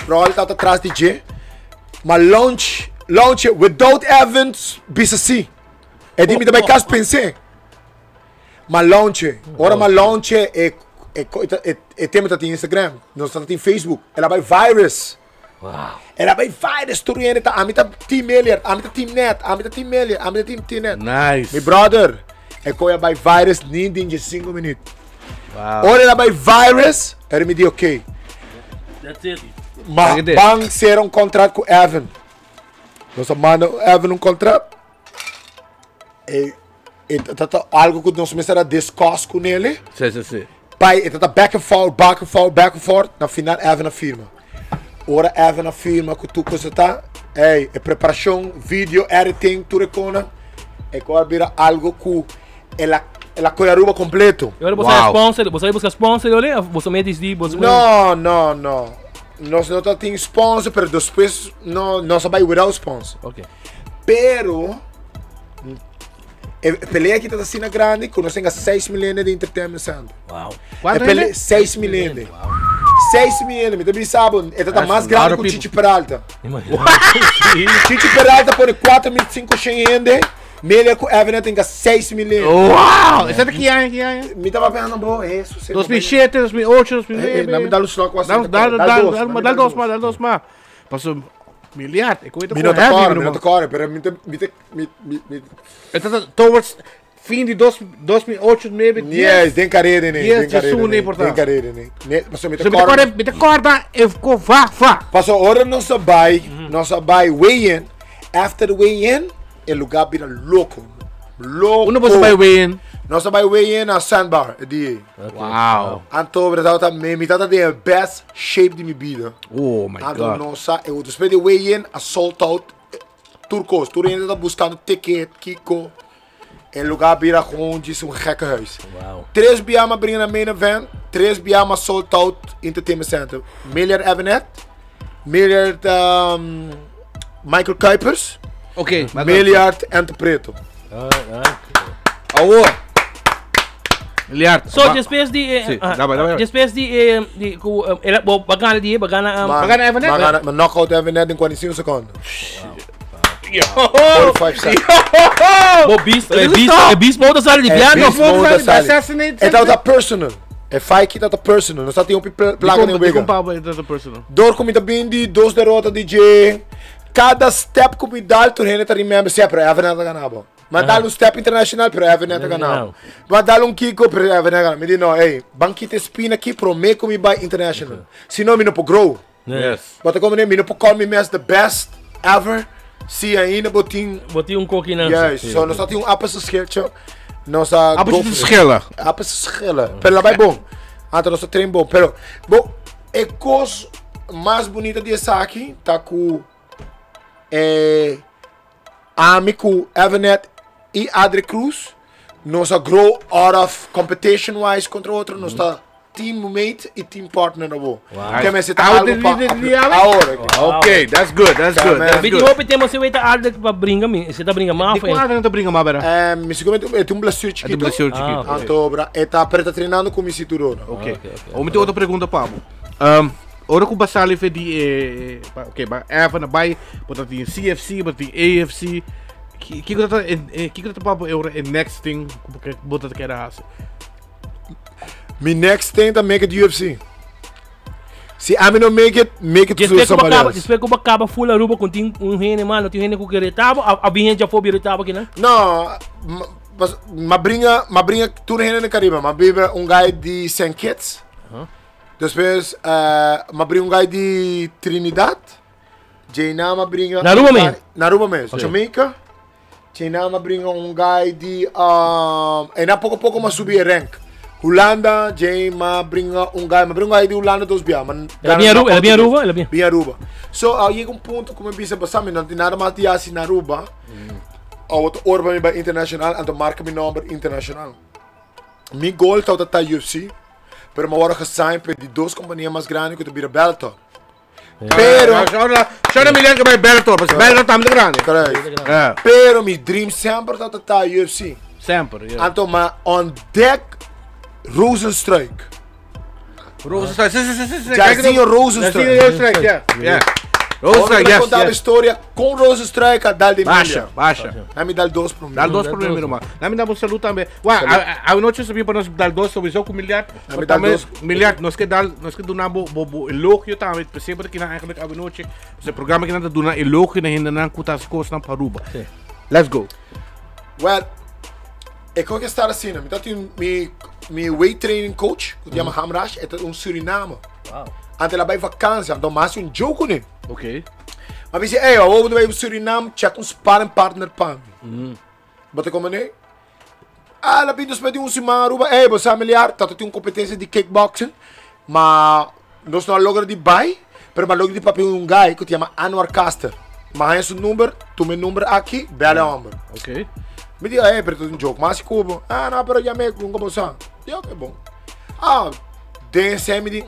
Vooral dat atrás DJ. Maar launch without Evans, BCC. E di mi da bij kas pensé. Maar launch, ora maar launch e tema dat in Instagram, nós staat in Facebook. Ela bij virus. Wow. Ela bij virus tu riende ta amita team miljard, amita team net, amita team miljard, amita team net. Nice. My brother, e koya bij virus niet in je 5 minuten. Wow. Ora ela bij virus, er me di oké. That's it. Maar bang ser contrato com Evan. Nós mandamos Evan contrato. E dat algo que nós começamos a discutir com ele. Sim. Pai, dat back and forth. Na final Evan afirma. Ora Evan afirma que tu coisa tá. Hey, preparação, vídeo, editing, tudo recona. E agora vira algo que ela coiaruba completo. Agora você é sponsor, você busca sponsor, olha, você me diz você. Não. Nós não temos sponsor, mas depois nós vai without sponsor. Ok. Pero pelea aqui está assim grande, que nós temos 6 milhões de entertainment sendo. Wow. Quanto 6 milhões. 6 milhões, me também sabe, é mais grande que o Chichi Peralta. Chichi Peralta põe 4.500 melhor que o Evan tem 6 milhões. Wow! Isso daqui é? Me estava pensando, bom, é isso. 2007, 2008, 2009. Não me dá o slow com assim. Dá dos mais. Passou miljard. Ik weet het Me não gewoon. tá caro, pero me Het is towards fim de 2008 maybe. Yes, tem carreira nem. Yes, seizoen nem portanto. Tem carreira nem. Mas me Met de corda even va. Passou hora nossa buy weigh-in. After the weigh-in, o lugar vira louco. Uno você vai weigh-in. Nossa buy weigh-in a sandbar, die. Wow. Antobre dat me tá de best shape de minha vida. Oh my god. Nossa, eu despedir de weigh-in a sold out turcos. Tu ainda tá buscando ticket, Kiko. O lugar vira gewoon de um gekke huis. Wow. 3 biama brengen naar main event, 3 biama sold out entertainment center. Miljard Evanet, miljard Michael Kuipers, Oké. miljard Ente Preto. Aô. Miljard. So despes die Sim, dá. despes die ela bagana Evan net. Maar knockout Evanet in 45 seconden. 45 seconds. Beast mode sale di piano. Beast mode sale. Assassinate. É tal da personal. É fight dat personal. Não está tem placa nem Die wega. komt dat personal. Door comida bindi, 2 derrotas DJ. Cada step comida tu rende tá remember sempre Evanet ganhava. Maar dá step internacional para Evanet ganhava. Maar dá Kiko para Evanet ganhava. Me diz não, hey, banquete espina aqui pro me comi by international. Senão me não po grow. Yes. But como me não po call me as the best ever. Sim, ainda botinho. Botinho coquinho. Yes, so nós só tem apple schiltje. Nós a Appels te schillen. Apple schillen. Pero lá vai bom. Então nós trein bom, pero a coisa mais bonita de essa aqui tá com amigo Evanet e Adri Cruz. Nós a grow out of competition wise contra outro, nós tá teammate e team partner na wo. Wow. Que me se tá algo ahora. Okay, that's good, that's good. That's Biti good. hope temos se weta alde para brinca mi. Se tá brinca mal Di ko ata nito bringa mabera. Me seguramente é um blessure chiquito. Blessure chiquito. Ah, Antobra, eta preta treinando com Misiturona. Okay. O me outra pergunta Pablo. Ora ko basali fe di okay, ba even na bay, but die CFC, but die AFC. Kiko dat Pablo euro in next thing, but dat kera hase. My next thing to make it UFC. Se I don't make it to somebody else. Espero que acaba full Aruba com rene mano, tem rene com que retava, a vinha já foi retava aqui, né? Não, ma bringa tudo rende na Caribe, ma bringa guy de St. Kitts. Depois, ma bringa guy de Trinidad. Jaina ma bringa na Aruba mesmo. Jamaica. Jaina ma bringa guy de e na pouco ma subir rank. Holanda, Jay, ma bringa guy de Holanda dos bia. Ela bem Aruba. Bem Aruba. So, chega ponto como bisa basami, não tem nada mais de assim na Aruba. Outro orba me bij internacional en de marca mijn nummer internacional. Mijn goal zou dat UFC, pero me worden gesigned bij die dos companhias más grandes que tuviera Bellator. Pero, Show me que bij Bellator, mas Bellator tá muito grande. correct. Pero mijn dream sempre zou dat UFC. Sempre, yeah. Anto ma on deck Rozenstruik. Rozenstruik, Jairzinho Rozenstruik. yeah. Rozenstruik, yes, contar a história com Rozenstruik a dar de milha. Baixa. Aí me dá dois para mim. Dá dois problemas, meu irmão. Não me dá um saludo também. Ué, a noite sabia para nós dar dois sobre isso com milhar. Milhar, nós que do nabo elogio também, sempre que na eigenlijk a noite, esse programa que nós do na elogio na ainda não custa as coisas na Aruba. Let's go. Well, ik kan estar assim, né? Então meu weight training coach, que se chama Hamrash, é Suriname. Wow. Ante lá vai vacância, então mais jogo, né? Okay. Mas disse, eu vou para Suriname, check sparring partner para mim. Bota como né? Lá pintos para semana, Aruba, você é melhor, tá tem uma competência de kickboxing, mas nós não logramos de buy, mas logramos de papel guy que se chama Anwar Caster. Mas esse número, tu me número aqui, bela homem. Okay. Me diga, pero tu jogo, mas cubo. Não, pero já me com como só. Eu que bom. DSM me diz,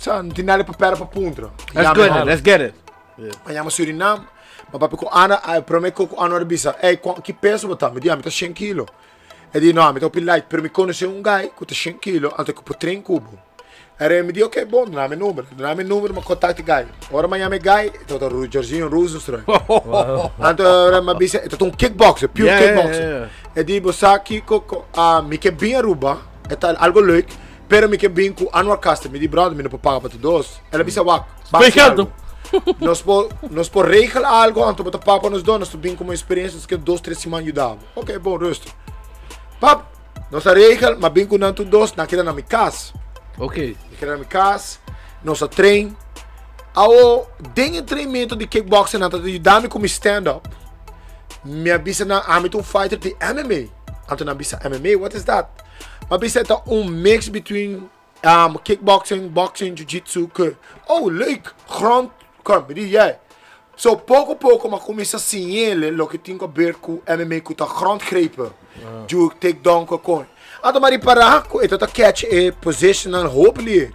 não tem nada para puntra. Let's go, let's get it. Aí eu Suriname, mas papai com Ana, prometo com Ana Arbisa, que peso botar? Me diz, me tá 100 kg. Ele diz, não, me tá light, pero me conhece guy que tá 100 kg, até que por 3 cubo. Aí me diz, ok, bom, dá-me número, mas contato guy. Ora amanhã me guy, então tá o Jorginho Rosenstreich. Então me diz, então kickboxer, pure kickboxer. Ele diz, você aqui, me quer bem Aruba, é algo leuk, pero me quer bem com Anwar Caster. Me diz, brother, me não pode pagar para todos. Ele diz, wak. Nós por regel algo, então botar papo nos donos, nós bem com uma experiência que 2-3 semanas ajudava. Ok, bom, rusto. Pap, nossa regel, mas bem com nanto dos, naquela na minha casa. Ok. Naquela na minha casa, nossa treino. Ao den treinamento de kickboxing, nanto ajudar-me com stand-up. Me avisa na âmbito fighter de MMA. Então na avisa MMA, what is that? Me avisa é mix between kickboxing, boxing, jiu-jitsu. Oh, leuk, grond. Kom, me diz, jij. Zo, pouco, maar começa a signalen o que tem a ver com MMA, com a grondgrepen. Juke, takedown, com. Então, mas para então tá catch e positional, hopefully.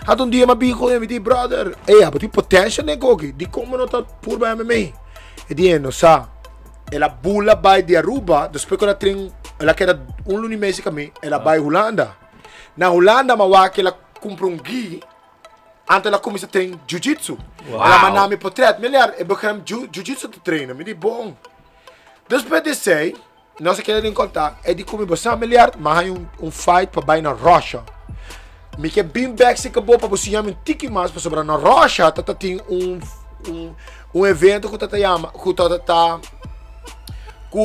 Então, dia, mas bem com ele, me diz, brother, mas tem potência, né, Gogi? De como não tá por MMA? E diz, não sabe. Ela bula vai de Aruba, depois que ela treina, ela quer lune mês caminho, ela vai Holanda. Na Holanda, mas ela compra gui. Antes ela começa a treinar jiu-jitsu. Ela manda me portrait, melhor, eu quero jiu-jitsu de treino, me diz bom. Depois de sei, nós queremos encontrar, é de como você melhor, mas há fight para vai na rocha. Me quer bem back se acabou para você chamar tiki mais para sobrar na rocha, tá tem evento que tá chama, que tá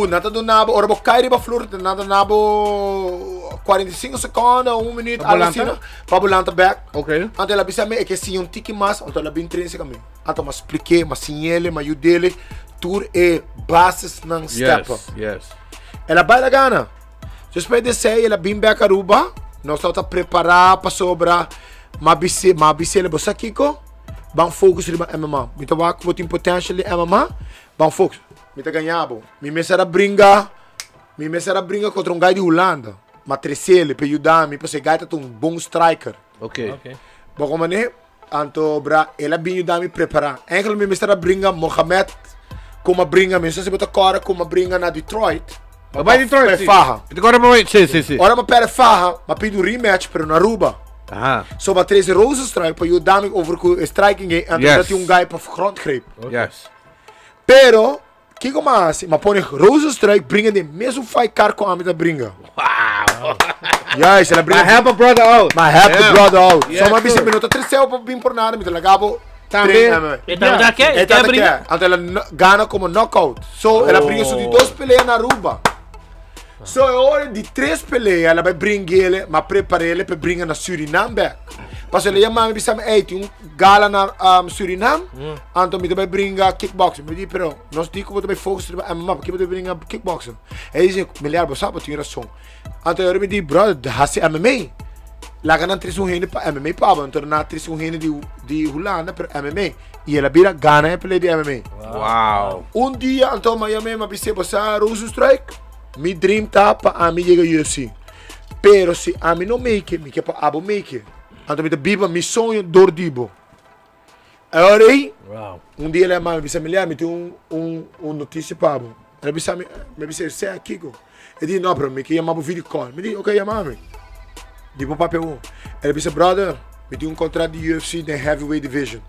nada do nabo, ora vou cair para flor, nada nabo 45 segundos, 1 minuto, algo assim, para volante back. Ok. Então ela disse é que se um tique mais, então ela bem treina caminho. Então mas expliquei, mas sinhele, mas ajudei, tour e bases não step. Yes. Ela vai lá gana. Depois de sair, ela bem back Aruba, nós estamos preparar para sobrar, mas ele você aqui com, vamos focar no MMA. Então vai com o potência de MMA, vamos focar. Me tá ganhando. Me começaram a brincar contra guy de Holanda. Mas 13 para ajudar-me, porque esse guy tá um bom striker. Ok. Bom, como né? Anto, bra, ela vinha dar me preparar. Eigenlijk me mistura bringa Mohamed, como bringa me, se você botar cara como bringa na Detroit. Vai Detroit, sim. Farra. Agora sim. Ora, mas pera farra, mas pediu rematch, pero na Aruba. So, maar 13 roze strike, para eu dar me over striking game, anto dat hij guy para grond greep. Yes. Pero, que como assim? Mas põe roze strike, bringa de mesmo fight car com a minha bringa. Wow. Yes, ela bringa. I help a brother out. My help the brother out. Yeah, so, mas bisa minuto 3 para vir por nada, me lagabo. Também. Então, já quer? Ela bringa. Anto ela gana como knockout. So, ela bringa de 2 peleas na Aruba. So, agora de 3 peleas, ela vai brincar ele, mas prepara ele para brincar na Suriname back. Parce ela chama me bisa me, tem gala na Suriname, então me vai brincar kickboxing. Me diz, pero, nós digo que vai focus na MMA, que vai brincar kickboxing. Ele diz, milhar, você sabe, tem razão. Então eu me diz, brother, há-se MMA. Lá ganha 3 rende para MMA, pá, então na 3 rende de Holanda para MMA. E ela vira gana a pele de MMA. Wow. Dia, então Miami, me bisa, você Rose Strike. Mi dream tá para a mim chegar UFC. Pero se a mim não make it, me quer para abo make it. Então me biba mi sonho dor dibo. Agora aí, dia ele me disse me tem notícia para abo. Ele me disse você é Kiko. Ele disse não, bro, me quer chamar para video call. Me disse, ok, chama-me. Digo papel. Ele disse, brother, me tem contrato de UFC na heavyweight division.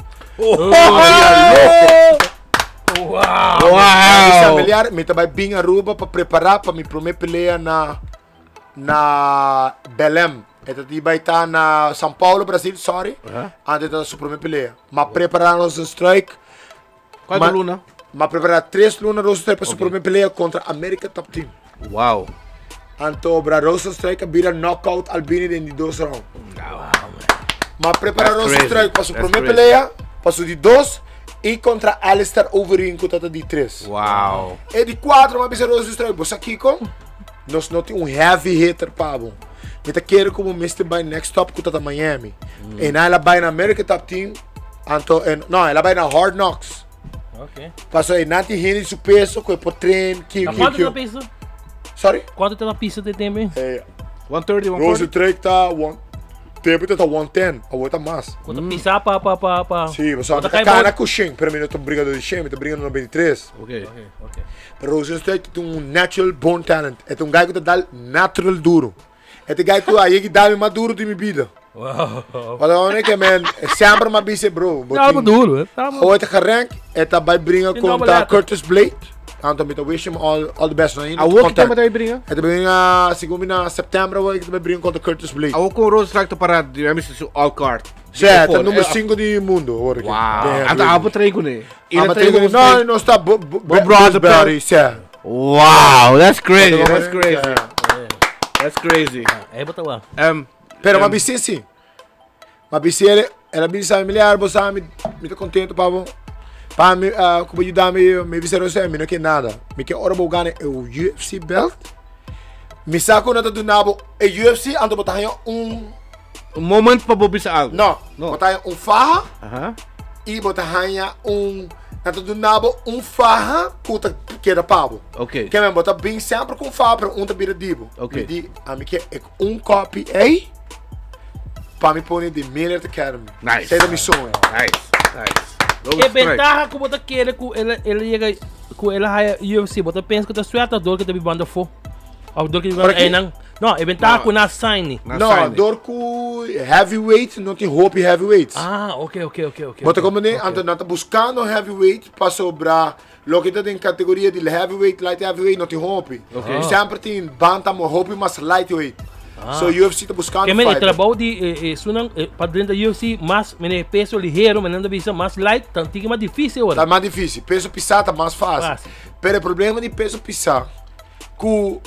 Wow! Me também vim a Aruba para preparar para me primeira peleia na Belém. Então vai estar na São Paulo, Brasil, sorry. Antes da sua primeira peleia. Mas preparar nosso strike. Quanto luna? Mas preparar 3 lunas nosso strike para sua primeira peleia contra America Top Team. Wow! Então, para nosso strike vira knockout Albini em 2 rounds. Mas preparar nosso strike para sua primeira peleia, para sua de 2. E contra Alistair Overeem, que está de 3. Wow. E de 4, mas bisa Rose Strike. Você aqui com? Nós não temos heavy hitter, Pablo. Kita quero como Mr. By Next Top, que está em Miami. E ela vai na American Top Team. Não, ela vai na Hard Knocks. Ok. Passou aí, não tem gente de peso, que é por treino, Quanto está pista? Sorry? Quanto está na pista de tempo? 130, 140? Rose Strike está... Tempo está 110, a outra mais. Quanto pisar para... Sim, você está caindo com o Shen. Para mim, eu estou brigando de Shen, eu estou brigando no 93. Ok. Rose Strike tem natural born talent. É guy que dá natural duro. É guy que aí dá mais duro de minha vida. Wow. Olha, que man, sempre uma bice, bro. Tá duro, tá bom. Outra carranca, vai brigar contra Curtis Blade. Então, me wish him all the best. A que tempo vai brigar? Vai brigar, segundo na setembro, vai brigar contra Curtis Blade. A com Rose Strike para all card. Certo, número 5 do mundo. Wow. Anda a treino né? Não está brother, certo. Wow, that's crazy. That's crazy. That's crazy. Aí bota lá. Pero uma bici sim. Uma bici ela bici familiar, você me tá contente, Pablo. Para me como ajudar me visero se me não quer nada. Me quer hora vou ganhar o UFC belt. Me saco nada do nabo. O UFC ando botar um momento para bobisar algo. Não. Botar farra. E botar nada do nabo farra puta que era Pablo. Ok. Que mesmo botar bem sempre com farra para da bira dibo. Ok. Me di a me quer copy aí. Para me pôr de Miller Academy. Nice. Sei da missão. Nice. E ventaja que bota querer que ele chega com ele a UFC, bota pensa que tá suata dor que tá bibando fo. A dor que bibando é não. Não, é ventaja que na sign. Não, dor com heavyweight, não tem roupa heavyweight. Ok. Bota como nem, então não tá buscando heavyweight para sobrar. Lo que tá em categoria de heavyweight, light heavyweight, não tem roupa. Sempre tem bantam roupa mais lightweight. So UFC está buscando que fighter. Que trabalho de para dentro da UFC mais peso ligeiro, mas não bisa mais light, tanto que mais difícil agora. Tá mais difícil. Peso pisar tá mais fácil. Pero o problema de peso pisar, que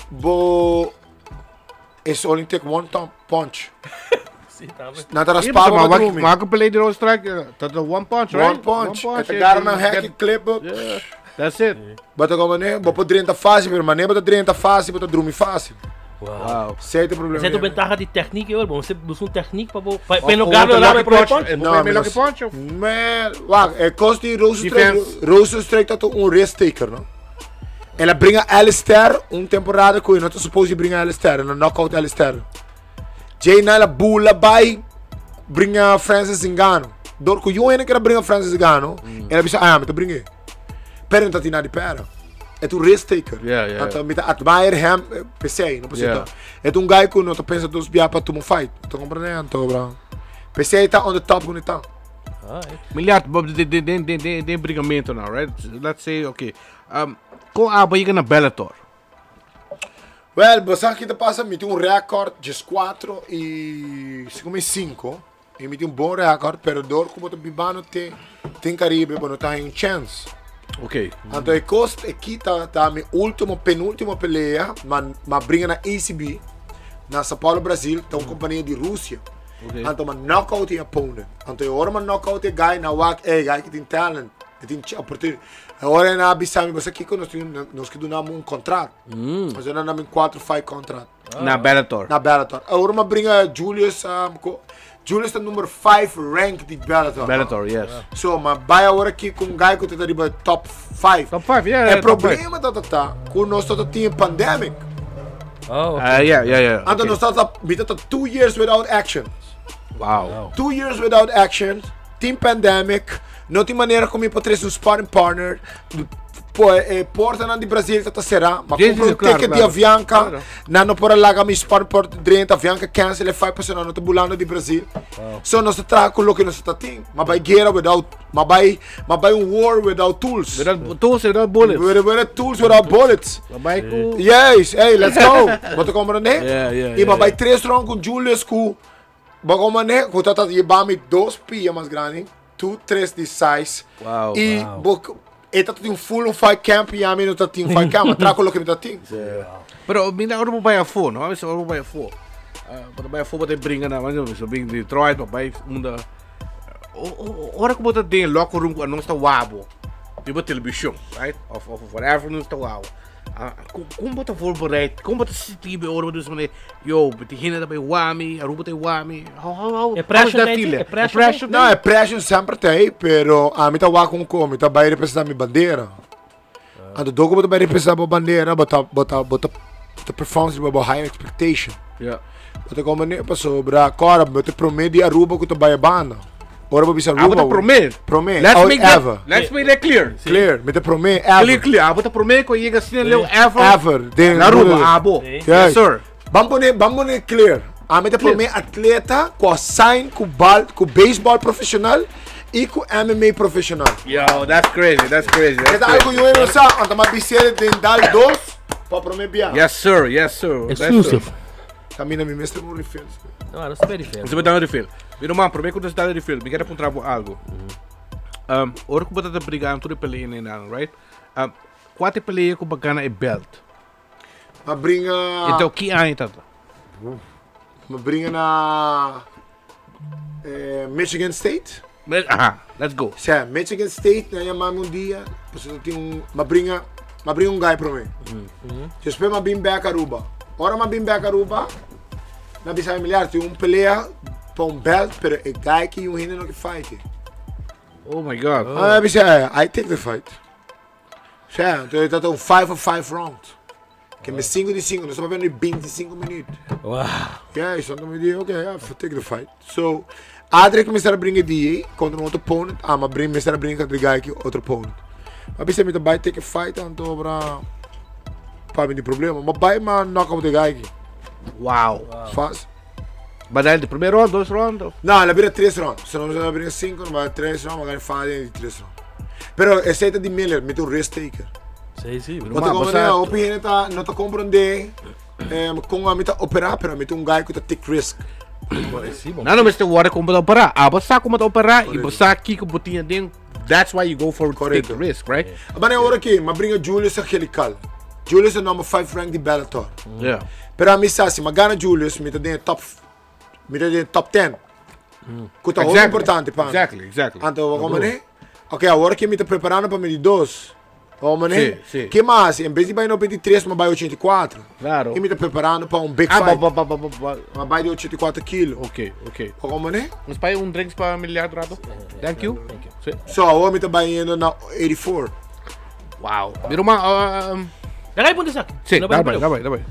it's only take one punch. Não tá raspado para dormir. Mas que play de Rose Strike, tá one punch, right? One punch. Essa cara não hack clip. That's it. Bota como né? Bota direita fácil, mas mané bota direita fácil, bota dormir fácil. Wow. Certo problema. Certo ventaja de técnica hoje, você busca uma técnica para no galo lá vai pro ponto. Não, melhor que ponte. Mas é costa de Rose Strike tá risk taker, não? Ela brinca Alistair temporada que não tá suposto de brincar Alistair, ela knockout Alistair. Jay na ela bula vai bringa Francis Ngannou. Door que eu ainda quero bringar Francis Ngannou, ela pensa, ah, me brinque. Pero não tá tirando de pera. É um risk taker. Então, me admire him, pensei, não precisa. É um guy que não tá pensando dos biar para tu um fight. Tô compreendendo, então, bro. Pensei tá on the top quando tá. Miljard, de brigamento now, right? Let's say, okay. Qual a briga na Bellator? Well, você aqui tá passa, me tem um recorde de 4 e 5. E me tem um bom recorde, pero dor como tá bibano tem Caribe, não tá em chance. Ok. Então, aqui tá minha penúltima peleia, mas briga na ACB, na São Paulo, Brasil, tá uma companhia de Rússia. Okay. Então, uma knockout em opponent. Então, agora uma knockout é guy na WAC, guy que tem talent, que tem oportunidade. Agora na Abissami, você aqui nós que donamos um contrato. Nós donamos 4 fight contrato. Na Bellator. Na Bellator. Agora uma briga Julius, Julius é o número 5 rank de Bellator. Bellator, yes. So, mas vai agora aqui com um guy que está arriba top 5. Top 5, yeah. É problema tá, com nós tinha pandemic. Oh, okay. Yeah. Então nós tá 2 years without action. Wow. 2 years without action, team pandemic, não tem maneira como ir para trazer um sparring partner. Porta na de Brasil tá será, mas compra um ticket de Avianca, não pode largar meu sparring partner dentro, Avianca cancel e faz para não tá bulando de Brasil. So nós tá com o que nós tá tem, mas vai guerra without, mas vai um war without tools. Without tools, without bullets. Without tools, without bullets. Yes, hey, let's go. Você compreende? E mas vai 3 rounds com Julius com Bago mané, kung tatayibami 2 pia mais grande, 2, 3 de size. Wow. E esta tem full fight camp e a mim não tem fight camp, trago o que me tem. Pero mina ora mo baya fo, no? Mas ora mo baya fo. Para baya fo bate bringa na, mas so bring Detroit, papai unda. Ora como tá tem locker room não está wabo. Tipo televisão, right? Of whatever não está wabo. Como bota voorbereid? Como bota se tibe ora dus mané, yo, bete hina da by wami, aruba te wami. How pressure that feel? Pressure? Não, é pressure sempre tem, pero a mim tá wa com como, tá vai representar minha bandeira. Ando dogo bota vai representar a bandeira, bota performance with a high expectation. Yeah. Bota como né passou bra, agora bota prometo de Aruba que tá vai banda. Ora vou bisa Aruba. Bota prometo. Let's make that clear. Clear, me te prometo ever. Clear. Bota prometo que chega assim leu ever. Na Aruba, abo. Yes sir. Vamos clear. A me te prometo atleta com sign com baseball profissional e com MMA profissional. Yo, that's crazy. É algo eu não sei, anda mais biceira de dar 2 para prometo bem. Yes sir. Exclusive. Camina me mestre no refill. Não, era super diferente. Você vai dar um refill. Vira uma, prometo que você dá um refill. Me quer apontar algo. Ora que você tá brigando tudo peleia nem nada, right? Quatro peleia com bacana é belt. Mas brinca. Então que aí tá? Mas brinca na Michigan State. Let's go. Sim, Michigan State na chamamos dia. Você tem mas brinca um guy para mim. Eu espero mas bem back Aruba. Ora mas bem back Aruba. Na bisa milhar tem peleia para belt, pero é guy que ainda não que fight. Oh my god. I take the fight. Sim, então tá 5 of 5 rounds. Que me 5 de 5, nós estamos vendo 25 minutos. Wow. Yeah, so me diz, okay, I take the fight. So, Adrian que me estará brincar de contra um outro opponent, mas me estará brincar de guy que outro opponent. Mas bisa me vai take a fight, então para mim de problema. Mas vai mas knockout de guy aqui. Wow. Faz. Badal de primeiro round, 2 rounds? Não, ela vira 3 rounds. Se não vai brincar 5, não vai 3 rounds, vai ganhar de 3 rounds. Pero essa de Miller, me tem um risk taker. Sim. Mas como né, o PN tá não tá compreender com a mita operar, pero me tem um guy que tá take risk. Não, mas tem o hora como operar. Você como operar e você aqui com botinha dentro. That's why you go for take the risk, right? Mas agora aqui, mas brinca Julius Angelical. Julius é number 5 rank de Bellator. Yeah. Pero a mim se mas gana Julius, me tá dentro top 10. Que tá muito importante para. Exactly. Então, como né? Ok, agora que me tá preparando para me de 2. Como né? Sim. Que mais? Em vez de ir no 23, mas vai 84. Claro. E me tá preparando para big fight. Mas vai de 84 quilos. Ok. Como né? Mas pai drinks para milhar rato. Thank you. So, agora me tá indo na 84. Wow. Vira uma Daqui punta sa. Sim, dá bem.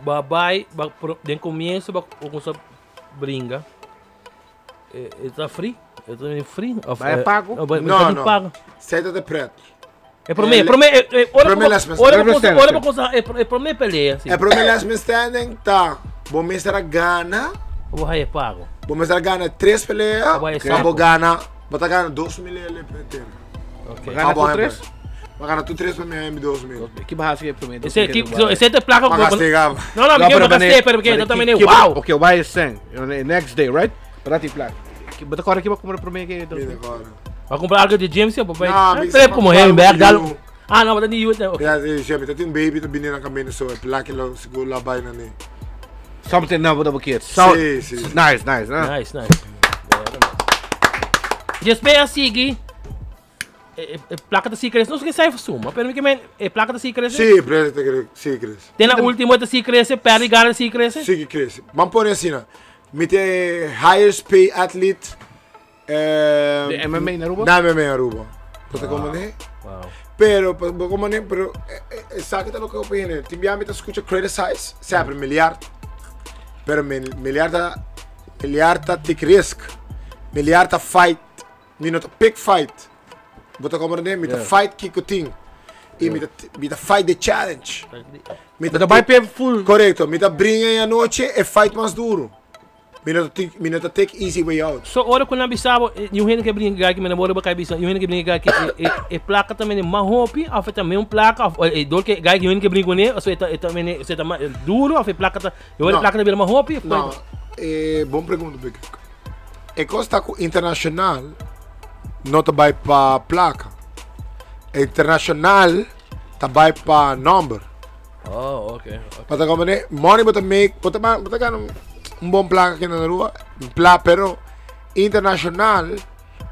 Babay, den comienzo, bringa. Está free? Está free? Of, Vai pago? Não, não. Pago. Senta de preto. É para mim, é para mim peleia. É para mim last man standing, tá. Bom mestre Gana. O raio é pago. Bom mestre Gana 3 peleia. Vou Gana, bota Gana 2 mil ele pretende. Ok. Gana tu 3? Gana tu 3 para mim é 2 mil. Que barra que é para mim? Esse é placa. Não, porque eu gastei, porque eu também nem uau. Ok, o vai ser next day, right? Para ti placa. Bota agora aqui para comprar para mim aqui. Vai comprar algo de James, papai? Não, Trep como Hamburg, dal. Ah, não, mas não é. Ja, James, tem baby to binne na caminho so, placa lo seguro lá vai na nem. Something now with the kids. Sim. Nice, né? Nice. Despeja seguir. Placa da Secrets, não sei se é suma, pero que é placa da Secrets. Sim, presidente Secrets. Tem a última da Secrets, perde gara Secrets. Sim, cresce. Vamos pôr assim, né? Mit highest pay athlete. De MMA na Aruba? Na MMA Aruba. Você como né? Wow. Pero como né, pero sabe que tá louco para ele. Tem me escuta criticize, sempre milhar. Pero milhar take risk. Milhar ta fight. Minuto pick fight. Você como né, mit fight kicking. E mit fight the challenge. Mit vai pé full. Correto, mit brinca a noite e fight mais duro. Minuto take easy way out. So ora quando abisabo, eu ainda que brincar aqui, mas não vou cair isso. Eu ainda que brincar aqui, e placa também é marropi, ou também placa, e do que gai eu ainda que brinco né, ou também você tá duro, ou placa tá, eu ainda placa também marropi. Não, bom pergunta, Big. E costa internacional não tá vai para placa. Internacional tá vai para number. Oh, ok. Para como né, money but make, but bom placa aqui na rua, pero internacional,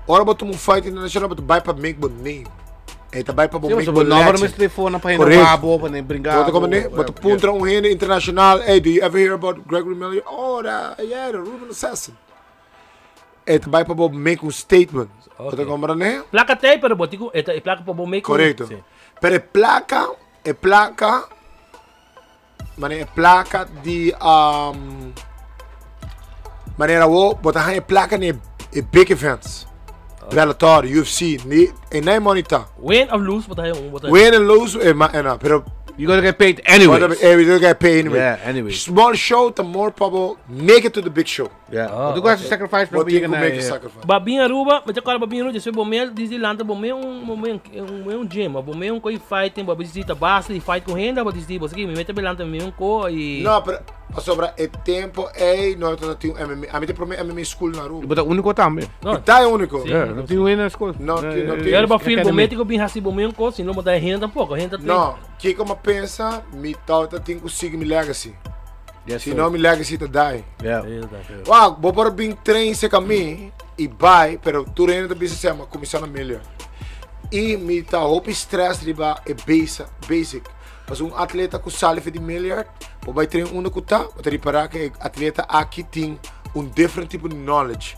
ora boto um fight internacional, but vai para make good name. Tá vai para make good legend. Mas telefone para renovar, para nem brincar. Boto como né, boto puntra rende internacional. Hey, do you ever hear about Gregory Miller? Oh, yeah, the Ruben Assassin. Tá vai para make um statement. Boto como né? Placa tem, pero botico, placa para make. Correto. Pero placa, mas placa de maneira botar a placa em big events. Bellator, UFC, e nem monitor. Win or lose, win and lose, pero you're gonna get paid anyway. You're gonna get paid anyway. Yeah, anyway. Small show, the more people make it to the big show. Yeah. But you guys sacrifice for being make a sacrifice. Babinha Aruba, mas agora babinha Aruba, se bomel diz lá, bomel um gym, bomel coi fight, babisita basta e fight com renda, babisita, você que me mete belanta mesmo co e. Não, pero sobre o tempo nós temos MMA, a mim tem problema MMA school na Aruba. Mas é único também. Tá é único. Não tem win na escola. Não tem. Era para filho bomel que bem assim bomel co, se não botar renda pouco, renda tem. Não, que como pensa, me tá tem que seguir me legacy. Se não me legacy tá dai. Wow, vou para bem trein se caminho e vai, pero tu ainda bisa ser uma comissão melhor. E me tá hope stress riba é basic. Mas atleta com salário de melhor, vai treinar que tá, vai reparar que atleta aqui tem different tipo de knowledge.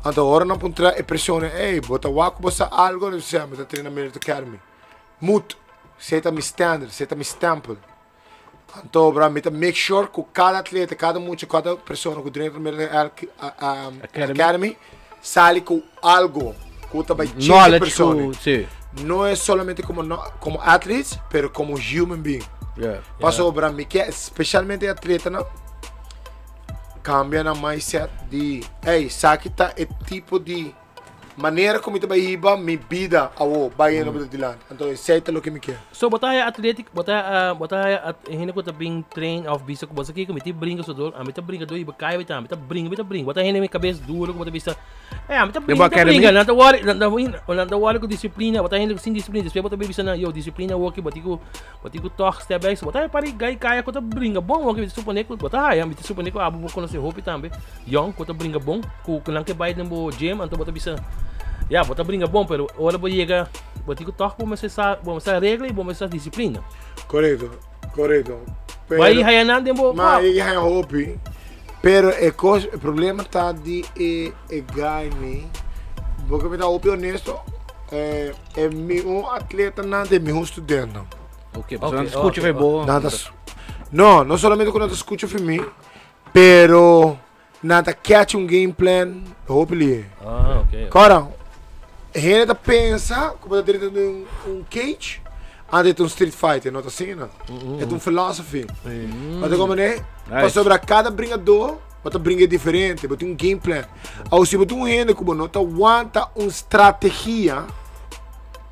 Então agora não pode entrar pressão, bota waco, bota algo, não sei, mas treina melhor do academy. Muito, seta me standard, seta me stamp. Então, para mim, make sure que cada atleta, cada pessoa que treina melhor academy, sai com algo que vai chegar a pessoa. Não é somente como athletes, mas como human being. Passou para mim, que especialmente atleta, não? Cambia na mindset de, sabe que é tipo de maneira como vai ir minha vida vai indo para dilante. Então, aceita o que me quer. So, botar atlético, botar gente que tá bem trein of bisa que você aqui, que me brinca so dor, a me brinca do iba cai, me brinca, botar gente minha cabeça dura, que botar bisa. Me brinca, não wala com disciplina, botar gente sem disciplina, depois botar bisa na eu disciplina work, botico talk step by step, botar para gai cai, que tá brinca bom, que me supone que botar me supone que abu conhecer hope também. Young, que tá brinca bom, que não que vai no gym, então botar bisa. Bota brinca bom, pero ora vou chegar, botico toque, vamos começar regra e vamos começar disciplina. Correto. Vai aí não tem bom. Mas aí é hope, pero o problema tá de ganhar, porque me dá hope honesto, meu atleta não é meu estudante. Ok, mas não escute foi bom. Não somente quando escute foi mim, pero na te catch um game plan, hopelijk. Ah, oké. Cara, hij te pensa, como dat er cage, aan dit een street fighter, não tá assim, não? É um philosophy. Mas como né? Para sobre cada bringador, você brinca diferente, você tem um game plan. Ou se você tem como não tá aguanta uma estratégia,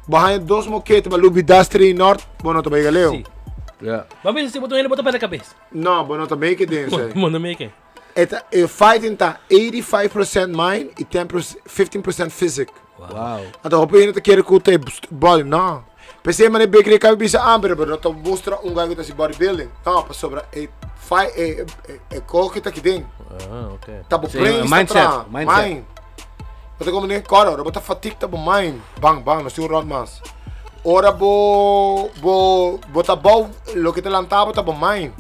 behind dois moquetes, mas lubidas treinar, bom não tá bem galeu. Sim. Mas se você bota para a cabeça. Não, bom não tá bem que tem. Não meio que. É fighting tá 85% mind e 15% physic. Wow. Então hoop je te keren goed body, não. Pensei mas bem que cabe bisa amber, mas não mostra gajo que tá bodybuilding. Não, para sobre é corre tá aqui dentro. Ah, ok. Tá bom mindset. Mas como nem cara, ora bota fatigue tá bom mind. Bang bang, nós temos round mas. Ora bota bom, lo que te lantava tá bom mind.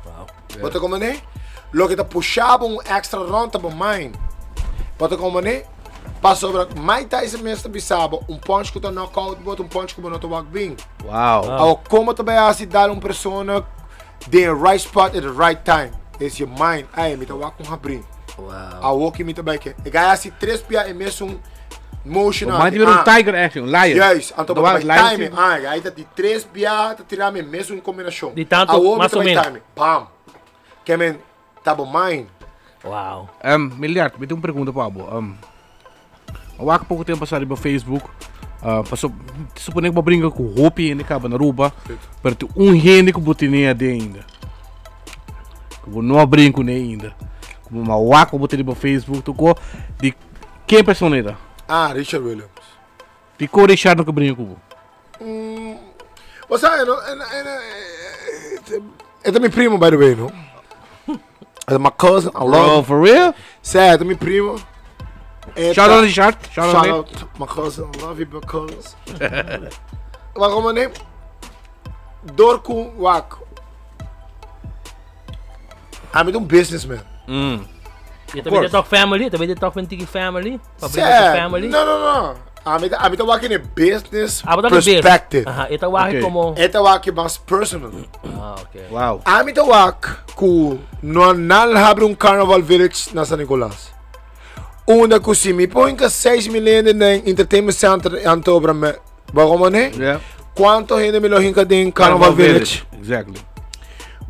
Wow. Bota como nem, lo que te puxava extra round tá bom mind. Bota como nem para sobre Mike Tyson mesmo bisaba punch que tá knockout, bota punch que não tá walk bem. Wow. Ou como também assim dar persona the right spot at the right time. Esse your mind. Ai, me tá walk com abrir. Wow. A walk me também que. E ganha assim 3 pia e mesmo motion. Mas tiver tiger action, lion. Yes, então vai time. Ai, aí tá de 3 pia tá tirar me mesmo em combinação. De tanto mais ou menos. Bam. Que men tá bom mind. Wow. Miliard, me tem uma pergunta para há pouco tempo passado no Facebook, suponho que eu brinco com o Hopi e acaba na Aruba, mas tem gente que botinha de ainda. Que eu não brinco nem ainda. Como uma waka eu botei no Facebook, tu co de quem pessoa era? Ah, Richard Williams. De qual Richard que brinco com? Você é meu primo, by the way, não? É my cousin, I love. Oh, for real? Sério, é meu primo. Shout out Richard. Shout out my cousin. Love you, my cousins. Maar como nem door com wak. I'm a businessman. Je também de talk family, também de talk ventiki family. Family. No. I'm work in a business perspective. Ita wak como. Ita wak mas personal. Ah, okay. Wow. I'm work ku no nal abre carnaval village na San Nicolas. Onda così mi põe que 6 miljoen in entertainment center aan te obra me. Waarom né? Yeah. Quanto gente me lo hinca in Carnival Village? Exactly.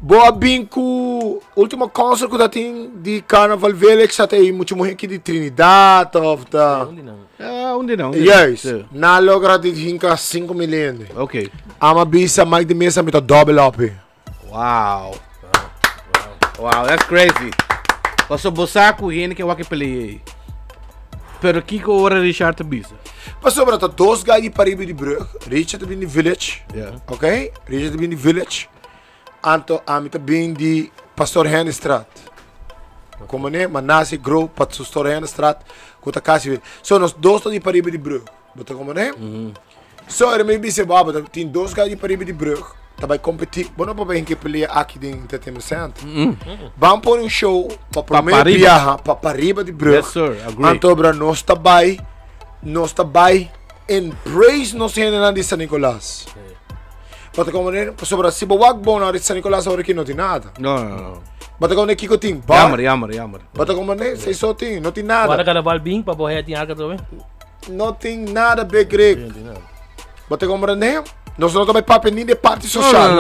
Boa bem ku último concert que da tem de Carnival Village até aí muito morrer aqui de Trinidad of the. Onde não? Yes. Na logra de hinca 5 miljoen. Okay. Ama bisa mais de mesa met double up. Wow. Wow, that's crazy. Passou bosaco e que eu aqui pelei. Pero que hora Richard te bisa? Mas sobre dat dois guys die paribi de brug, Richard bin de village. Yeah. Okay? Richard bin de village. Anto amita bin de Pastor Hennestraat. Como né, mas nasce grow Pastor Hennestraat, kota kasi. So nos dois die paribi de brug. Bota como né? So er me bise baba, tem dois guys die paribi de brug. Tá competir, bom não para que peleia aqui dentro do entertainment center. Vamos pôr show para primeiro viajar para Pariba de Brug. Yes sir, agree. Antobra nós tá by embrace nós ainda de San Nicolás. Bota como né, sobre se boa bom na de San Nicolás agora aqui não tem nada. Não. Bota como né que tem. Jammer. Bota como né, sei só tem, não tem nada. Agora carnaval bem para borrar tem algo também. Não tem nada big Greek. Bota como né? Nós não estamos papo nem de parte social.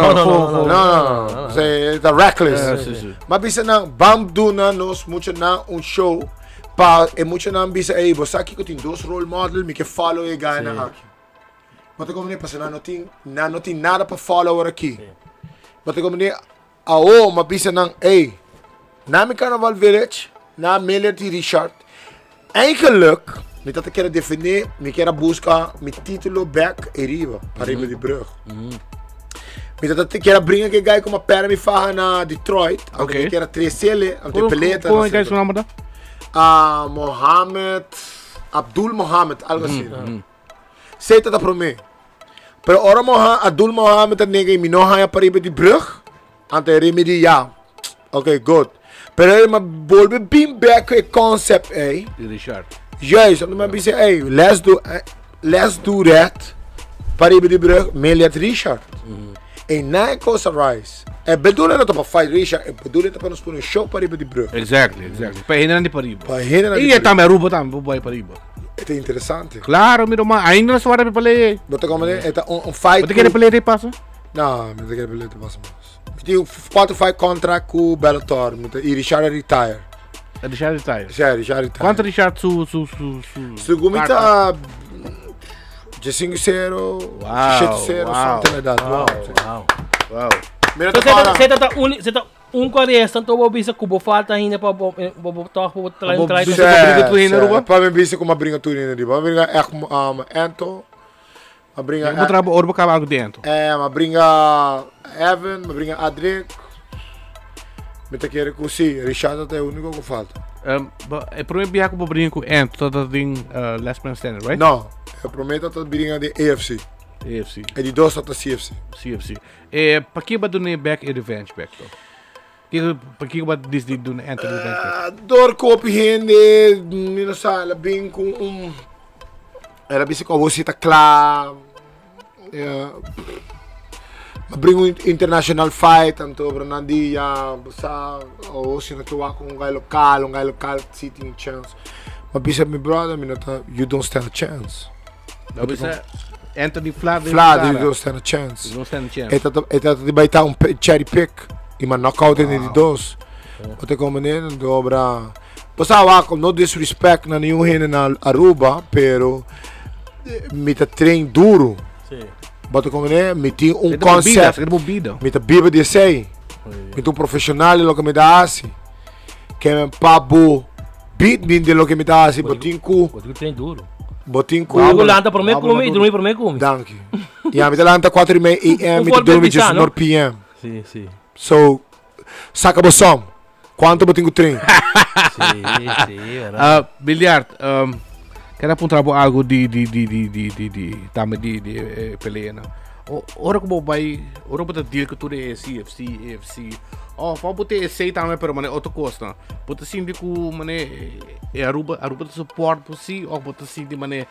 Não. Você está reckless. Mas bisa na bambu na nós muito na show para é muito na bisa aí você aqui que tem dois role model me que follow e ganha aqui. Mas como nem passa não tem nada para follower aqui. Mas como nem mas bisa na na me Carnival Village na Miller de Richard. Eigenlijk me dat quero definir, me quero buscar meu título back e riba, arriba de Brug. Me dat quero brincar que gai com uma perna me farra na Detroit, okay. Me quero 3L, ante peleta. Como é que é seu nome da? Abdul Mohammed, algo assim. Sei dat para mim. Pero ora Abdul Mohammed nega me não há para arriba de Brug, ante remedy ja. Okay, good. Pero ele me volve bem back o concept, Richard. Yes, I'm gonna say, hey, let's do that. Paribe de brug, Meliat Richard. En na Costa Rice. É bedoeling dat op een fight Richard, é bedoeling dat op een show Paribe de brug. Exactly. Para hinan di Paribe. Para hinan di Paribe. E também Aruba também, bubuhay Paribe. Het is interessante. Claro, miro ma, ainda não suara pale. Bota como é, é um fight. Você quer pale de passa? Não, não quero pale de passa mais. Tem um 4-5 contract com Bellator, e Richard retire. Richard retire. Richard retire. Quanto Richard su Segundo tá de 5-0, 7-0, something like that. Wow. Mira Você tá um quaresta, então vou bisa kubo falta ainda para botar para trabalhar. Para mim bisa como brinca tudo ainda, para brinca Ento, para brinca. Vou trabalhar orbo acaba algo dentro. Para brinca Evan, para brinca Adric. Me te quero que sim, Richard é o único que falta. É para mim viajar com brinco Ento, tá tem last man standing, right? Não, eu prometo que brinca de AFC. É de 2 até CFC. Para que vai doer back e revenge back though? Para que vai dizer do Anthony revenge? Door koop heen, não sei, bem com ela bem com você tá claro. Bring international fight, então Bernardia, sa ou se não tua com um guy local sitting chance. Mas bisa my brother, you don't stand a chance. Bisa Anthony Flavio, you don't stand a chance. Eta de baita cherry pick, e man knockout in die dos. Wat ik komen in dobra. Passawa com no disrespect na nenhum heen na Aruba, pero met het train duro. Wat ik komen in met die concept. Met de biba die sei. Met um profissional lo que me dá assim. Que me papo beat bin de lo que me dá assim, botinku. Train duro. Botinku. Lanta para mim come e dormir para mim come. Dank je. Ja, met lanta 4:30 AM met dormir just 9 PM. Sim. So, saca bosom. Quanto botinku train? Sim, Bilhard, quero apontar algo de peleia. Ora como vai, ora para deal que tudo é CFC. Vamos botar esse também para mané outro costa. Botar sim de com mané Aruba de suporte por si, ou botar sim de mané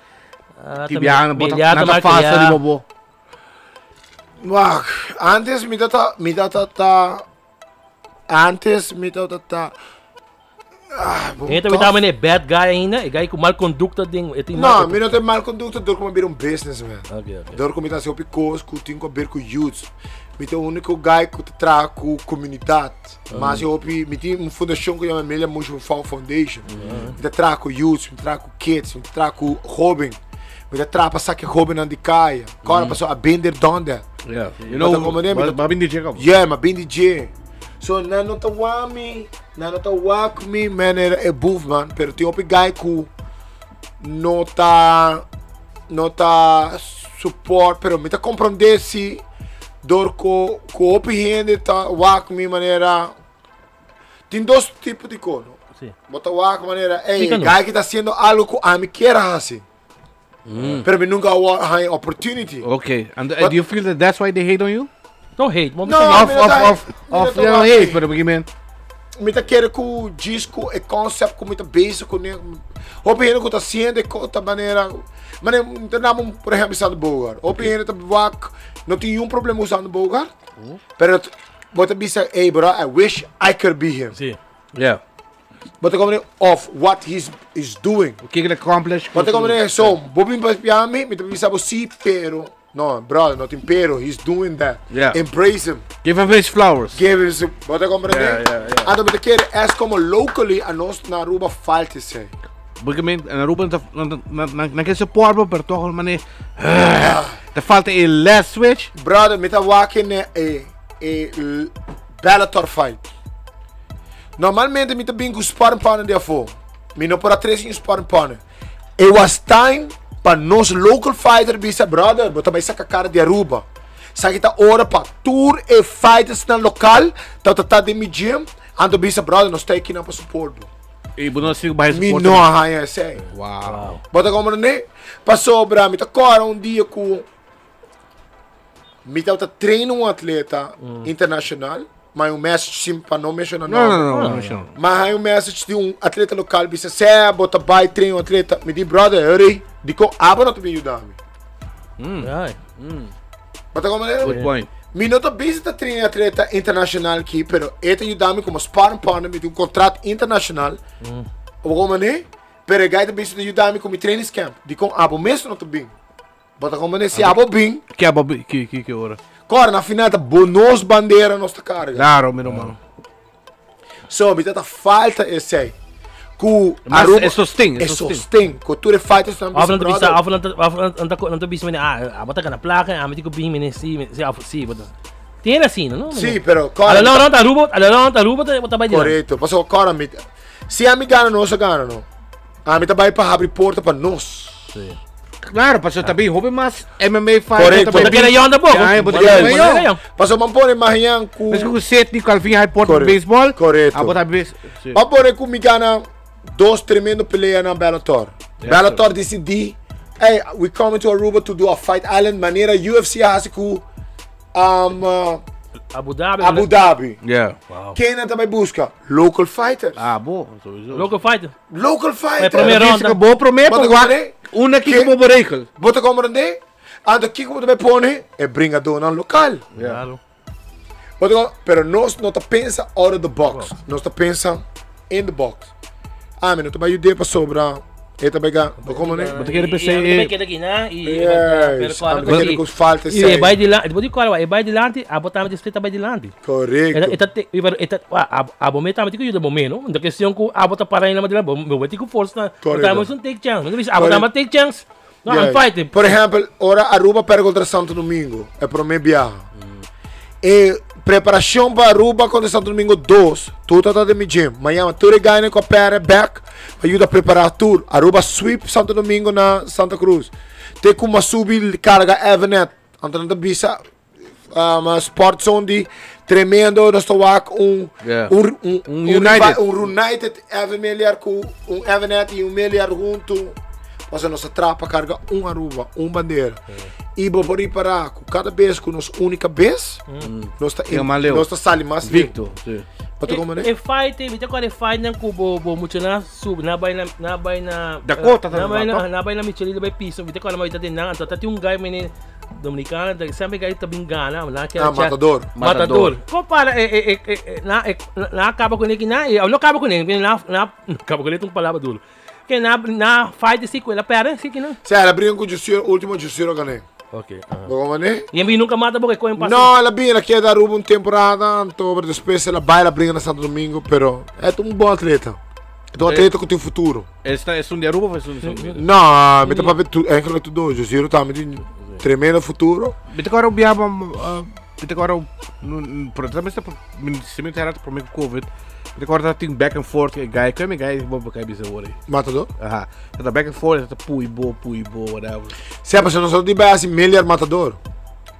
tibiana, botar nada fácil de bobo. Antes me data Então me também é bad guy ainda, é guy com mal conduta ding. Não, me não tem mal conduta, dor como um businessman. Okay. Dor como tá se op cosco, tem que ver com youths. Me tem o único guy que tra com comunidade. Mas eu me tem uma fundação que chama Melia Motion Foundation. Me tra com youths, me tra com kids, me tra com Robin. Me tra para saque Robin na de caia. Agora passou a bender donde. Yeah. You know, mas bem DJ. Yeah, mas bem DJ. So, não tá walk me, man, é buff, man. Pero tem outro guy que não tá support, pero me tá compreender se dor com outro gente tá walk me maneira. Tem dois tipos de coisa. Bota walk maneira, guy que tá fazendo algo que a mim quer assim. Pero me nunca há opportunity. Okay, and do you feel that that's why they hate on you? Don't hate, you don't hate, but again. Me tá querendo que o disco é concept com muita base com ele. Opinião que tá sendo de outra maneira. Mas não, por exemplo, usando Bogart. Opinião tá walk, não tem problema usando Bogart. Pero bota bisa, hey bro, I wish I could be him. Sim. Yeah. Bota como of what he's doing. O que ele accomplish? Bota como so, bobin para mim, me tá bisa você, pero no, brother, not in pero, he's doing that. Yeah. Embrace him. Give him his flowers. Give him, bota compreender? Ando me quer é como locally a nós na Aruba falta sei. Porque na Aruba não quer support, pero toch mané. Te falta last switch. Brother, me tá walking Bellator fight. Normalmente me tá bem com sparring partner de afo. Me não para 3 em sparring partner. It was time para nós local fighter bisa brother, bota mais saca cara de Aruba. Sabe tá hora para tour e fighters na local, tá de medium, ando bisa brother, nós tá aqui na para suporte. E você não sigo mais suporte. Me não arranha sei. Wow. Bota como né? Passou bra, me tá agora um dia com me tá treino um atleta internacional. Mas um message sim para não mencionar não. Mas um message de atleta local, bisa se bota vai treino atleta, me diz brother, hurry, digo aba não te me ajudar. Bata como maneira? Good point. Mi não tô busy trein atleta internacional aqui, pero esta ajuda-me como sparring partner, me tem contrato internacional. Como maneira? Pero a guy tá busy ajuda-me como training camp. De com abo mesmo não tô bem. Bata como maneira, se abo bem. Que abo que hora? Agora, na final, tá bonos bandeira nossa carga. Claro, meu irmão. So, me tá falta esse aí. Mas é sostém. É sostém. Cultura fighter também. Não tô bispo, bota na placa, a mim bem, né, sim, bota. Tem assim, não? Sim, pero cara. Não, tá rubo, bota bem. Correto. Passou agora, se a mim gana nós, gana não. A mim tá vai para abrir porta para nós. Sim. Claro, passou também, hobby mas MMA fighter. Correto. Bota que na onda pouco. Passou mampone mahian com. Mas com set ni Calvin High Port baseball. Correto. A bota base. Mampone com me gana dois tremendo peleia na Bellator. Bellator decidi, hey, we coming to Aruba to do a fight island maneira UFC hasiku Abu Dhabi. Abu Dhabi. Yeah. Wow. Quem não também busca? Local fighters. Ah, bom. Local fighter. Local fighters. Primeira ronda. Bom prometo. Una que como borekel. Bota como rende? Ando aqui como também pone é bringador no local. Claro. Pero nós não tá pensa out of the box. Nós tá pensa in the box. Ah, mas não tá ajudando para sobrar. E também ga, como né? Bota que ele pensa também quer aqui, né? Yes. Também que falta e vai de lá, depois de qual vai de lá, a botar mais de vai de lá. Correto. A bomba tá muito ajuda bomba, não? Da questão que a botar para aí na madeira, meu vai ter com força, botar mais take chance. Não a botar mais take chance. Não, I'm fighting. Por exemplo, ora Aruba perde contra Santo Domingo, é para mim viajar. E preparação para Aruba contra Santo Domingo 2, tudo tá de mi gym. Amanhã tu ganha com a pera back, ajuda a preparar tudo. Aruba sweep Santo Domingo na Santa Cruz. Tem como subir carga Evernet, então não bisa sport zone de tremendo, nós estamos United Evernet com Evernet e melhor junto. Mas a nossa trapa carga Aruba, bandeira. E vou parar com cada vez com nossa única vez, nós está sali mais Victor. E fight, me agora fight não com bo muito na sub, na vai na Dakota na vai na Michelin vai piso, me agora mais tem não, tá tem guy menino dominicano, sempre guy tá bingana, lá que matador. Compara na acaba com ele na, eu não acaba com ele, na acaba com ele um palavra duro. Que na fight de sequela pera, sim que não. Se ela briga com o Jussier, último Jussier ganhei. Ok. Como né? E a mim nunca mata porque coen passa. Não, ela vinha aqui da Aruba uma temporada, então depois ela vai ela briga na Santo Domingo, pero é um bom atleta. É um atleta que tem futuro. Esta é um de Aruba ou é um de Não, me tá para ver tudo, é que tudo, Jussier tá me tremendo futuro. Me tá agora o biaba, me tá agora por também está se me terá por mim com Covid. Agora tem back and forth, guy, como guy, vou botar bisa hoje. Matador? Tá back and forth, tá puibo, whatever. Se a pessoa não sabe de assim, melhor matador.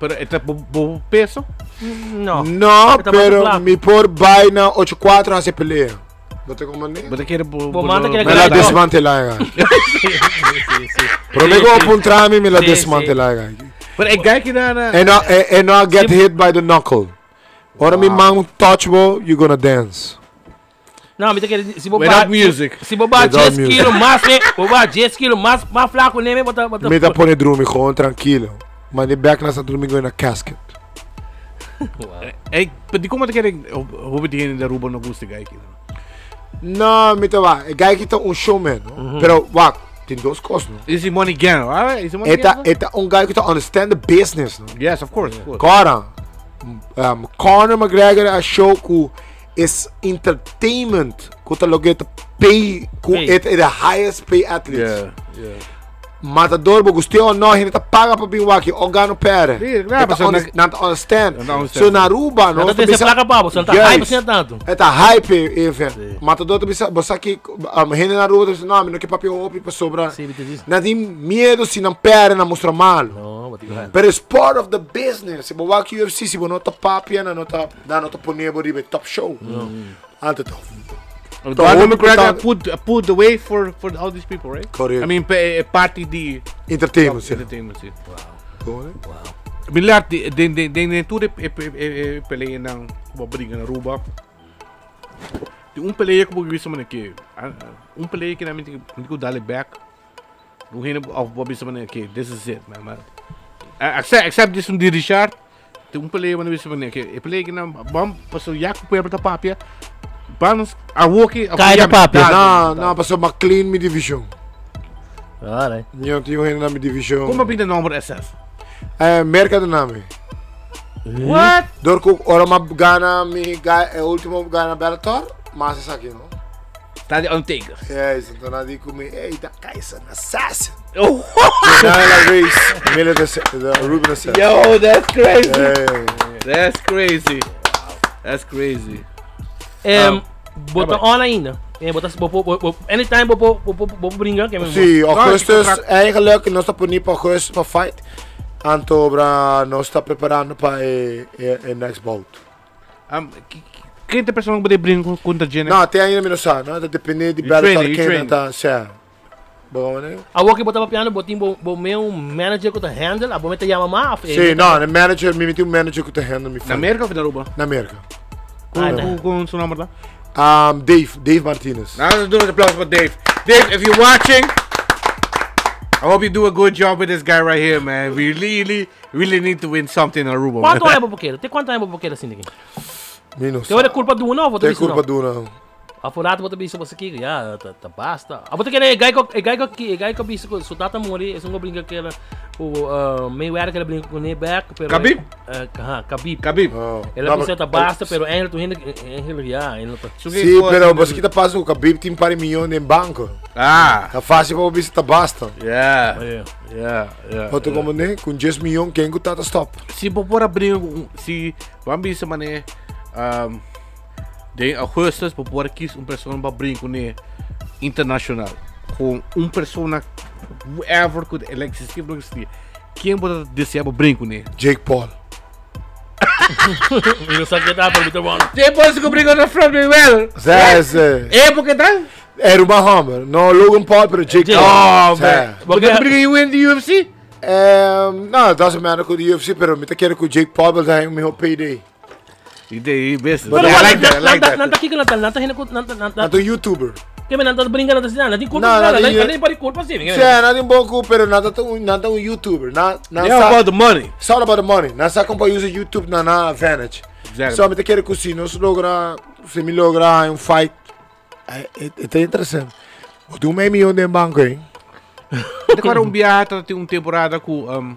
Pero é bom peso? Não. Não, pero me por vai na 8-4 a se pelea. Bota como né? Bota que era me la desmantelar, guy. Promego apuntar-me, me la desmantelar, guy. Pero é guy que na... And not get hit by the knuckle. Ora me mão touchable, you gonna dance. Não, me quer se bobar without music. Se bobar 10 quilos mais, bobar 10 quilos mais flaco nem me botar. Me dá pôr drum com tranquilo. Mas de back na Santo Domingo na casket. Ei, de como te querem o de da Aruba no gosto guy aqui? Não, me tá vai. Guy que tá showman, pero wak, tem duas coisas. Is he money again? Alright, is he money again? Eta guy que tá understand the business, no? Yes, of course. Cara, Conor McGregor a show com is entertainment kuta logeta pay ku é the highest pay athletes. Yeah. Matador bo gustio no ele tá paga para vir aqui o gano pera. Not understand. So na Aruba não tem essa placa para você, tá hype assim tanto. É tá hype even. Matador também você aqui rende na Aruba não, não que papel opi para sobra. Não tem medo se não pera na mostra mal. But it's part of the business. Se bo aqui UFC se bo não tá papia não tá dando tá ponível de top show. Alto top. Conor McGregor put the way for all these people, right? Correct. I mean, party de entertainment, sim. Wow. Milhar de tudo peleia não briga na Aruba. De peleia que eu vi semana aqui, peleia que na mente que dá back. Não rende ao Bobby semana aqui. This is it, man. Except this di Richard. Tem pele man bisa man ke. Pele que não, bom, passou já com o da papia. Vamos a walkie. Kaya da papia. Não, passou uma clean mi division. Alright. Não tinha ainda na mi division. Como bem o número SS? Mercado nome. What? Dorku ora ma gana mi último gana Bellator, mas essa aqui não. Tá de Undertaker. Isso, então nada digo me, ei, da Kaiser Assassin. Oh. Ela vez, da Ruben Assassin. Yo, that's crazy. That's crazy. Bota on ainda. Bota anytime bopo brinca que Sim, Augustus eigenlijk nós está por ir para Augustus para fight. Anto bra nós está preparando para o next bout. Quem tem pessoa que pode brincar contra a gente? Não, até ainda menos sabe, não, depende de Bellator quem tá, certo. Bom, né? A walkie bota piano, botin bo meu manager que tá handle, a bometa chama ma. Sim, não, o manager, me meti manager que tá handle me. Na América ou na Aruba? Na América. Com seu nome lá? Dave Martinez. Now let's do an applause for Dave. Dave, if you're watching, I hope you do a good job with this guy right here, man. We really need to win something in Aruba. Quanto é boqueira? Tem quanto é boqueira assim aqui? Menos. Tem culpa do não, vou ter culpa do não. A forata bota bicho você aqui, já tá basta. A bota que é gai que bicho so data mori, é só brinca que era o meio era que ele brinca com back, pero Khabib? Khabib. Ela pensa tá basta, pero ele tu ele já, ele tá. Sim, pero você que tá passando o Khabib tem para milhões em banco. É fácil para o bicho tá basta. Yeah. Outro como né, com 10 milhões quem que tá stop. Se por abrir se vamos bicho mané de Augustus para poder quis pessoa para brincar com internacional com pessoa whoever could existir não existir quem pode desejar para brincar com Jake Paul. Não sabe que tá para muito bom. Jake Paul se brinca na front bem well. É porque tá? Era uma Hammer, não Logan Paul pero Jake Paul. Porque brinca you in the UFC? No, it doesn't matter com the UFC, pero me tá querendo com Jake Paul, mas é o meu payday. Business. But I like that. Nanta kika nanta hina ko nanta YouTuber. Kaya nanta brinca nanta sila. Nanta culpa sila. Nanta pari culpa sila. Sim, nanta bom culpa, pero nanta YouTuber. Yeah, about the money. It's all about the money. Nasa kung pa use YouTube na advantage. Exactly. So, me te quero que se me logra fight, é interessante. Eu tenho meio milhão de banco, hein? Agora viaje, tem temporada com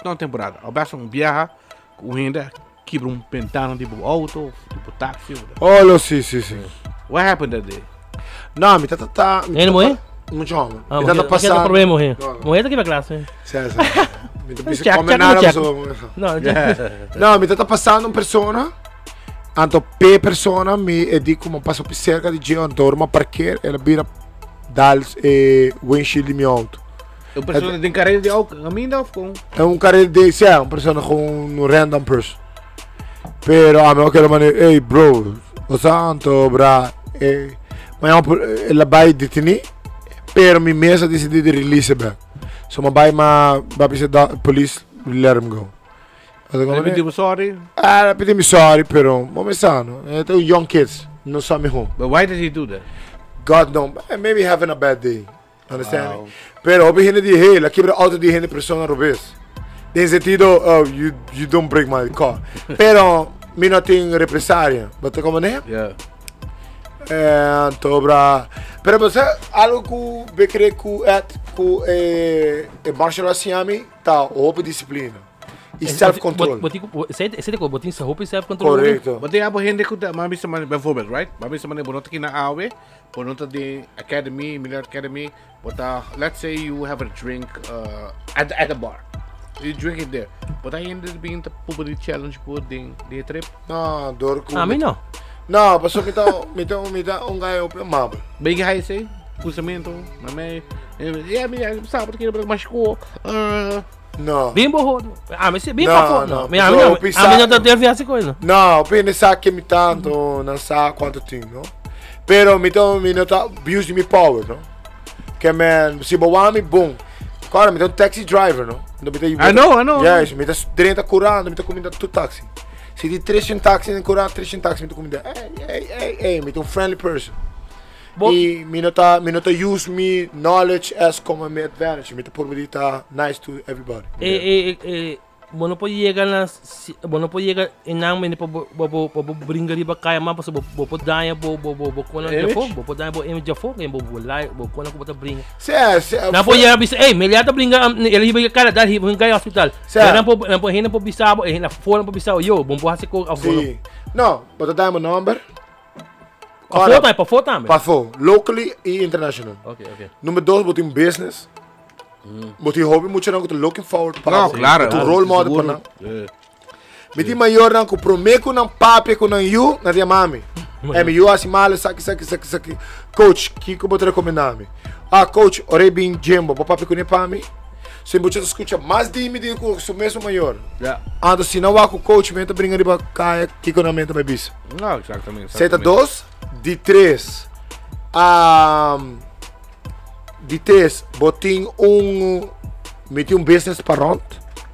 não temporada, basta viaje com ainda quebra pentano tipo auto, tipo táxi. Oh, sim. What happened that day? Não, me tá. Ele morreu? Muito homem. Me tá passando. Que problema morreu? Morreu daqui pra classe. Sim. Me tá comendo nada. Não, me tá passando uma pessoa. Anto per persona mi dico ma passo più cerca di giro torno perché ela vira dal windshield di mia auto. É uma pessoa de carreira de auto, caminho ou com? É um cara de uma pessoa com um random person. Pero a me quero mane, hey bro, o santo bra, ma ela vai detenir, pero mi mesa decide di release back. So ma vai da police let him go. Pediu sorry? Pediu sorry, pero vamos sano. They're young kids, no sabe who. But why did he do that? God knows. Maybe having a bad day. Understand? Wow. Pero op begin die heel, ik heb altijd die hele persoon robust. In sentido, oh, you don't break my car. Pero mi no tengo represalia. But como ne? Yeah. Tobra. Pero você algo que we creio que martial arts siami tá op disciplina. E self-control. Você tem que botar essa roupa e self-control. Correto. Mas tem abo gente que mami se mane bijvoorbeeld, right? Mami se mane bonota aqui na AOE, bonota de academy, Miller Academy, but let's say you have a drink at the bar. You drink it there. But I ended up being the public challenge por de trip. No, dorco. A mim não. Não, passou me dá um gajo amado. Bem que aí sei, cruzamento, mamãe, sabe que ele machucou. Não. Bem borrado. Mas bem para não. A minha não deve essa coisa. Não, eu não sei que me tanto, não sei quanto tempo, não. Pero me não tá abuse me power, não. Que man, se boa me bom. Cara, me dá taxi driver, não. I know. Yes, me dá 30 curando, me dá comida tu táxi. Se de 3 táxi, nem curar 3 táxi, me dá comida. Hey, me dá friendly person. E me not use me knowledge as como me advantage. Me tá por nice to everybody. Bueno po llegar em nang meni po bringa riba kaya ma paso bo daya bo kono jafo bo daya bo image jafo kaya bo live bo kono ko bota bringa. Na po llegar bisa meliata bringa ele riba cara dar riba kaya hospital. Na po hina po bisabo na fora po bisabo yo bom po hasi ko afo. No, bota daya mo number. Pa foto, locally e international. Okay. Número 2 botin business. But you hobby muito não que looking forward para claro tu role model para não meti maior não que prometo não papi com não you na dia mami me you assim mal saki coach que como te recomendar me coach ore bem jembo papi com ne pami se você escuta mais de me digo com o mesmo maior ando se não com coach me tá brincar riba caia que com a mente vai bis não exatamente seta 2 de 3 de 3, botin meti business para rond.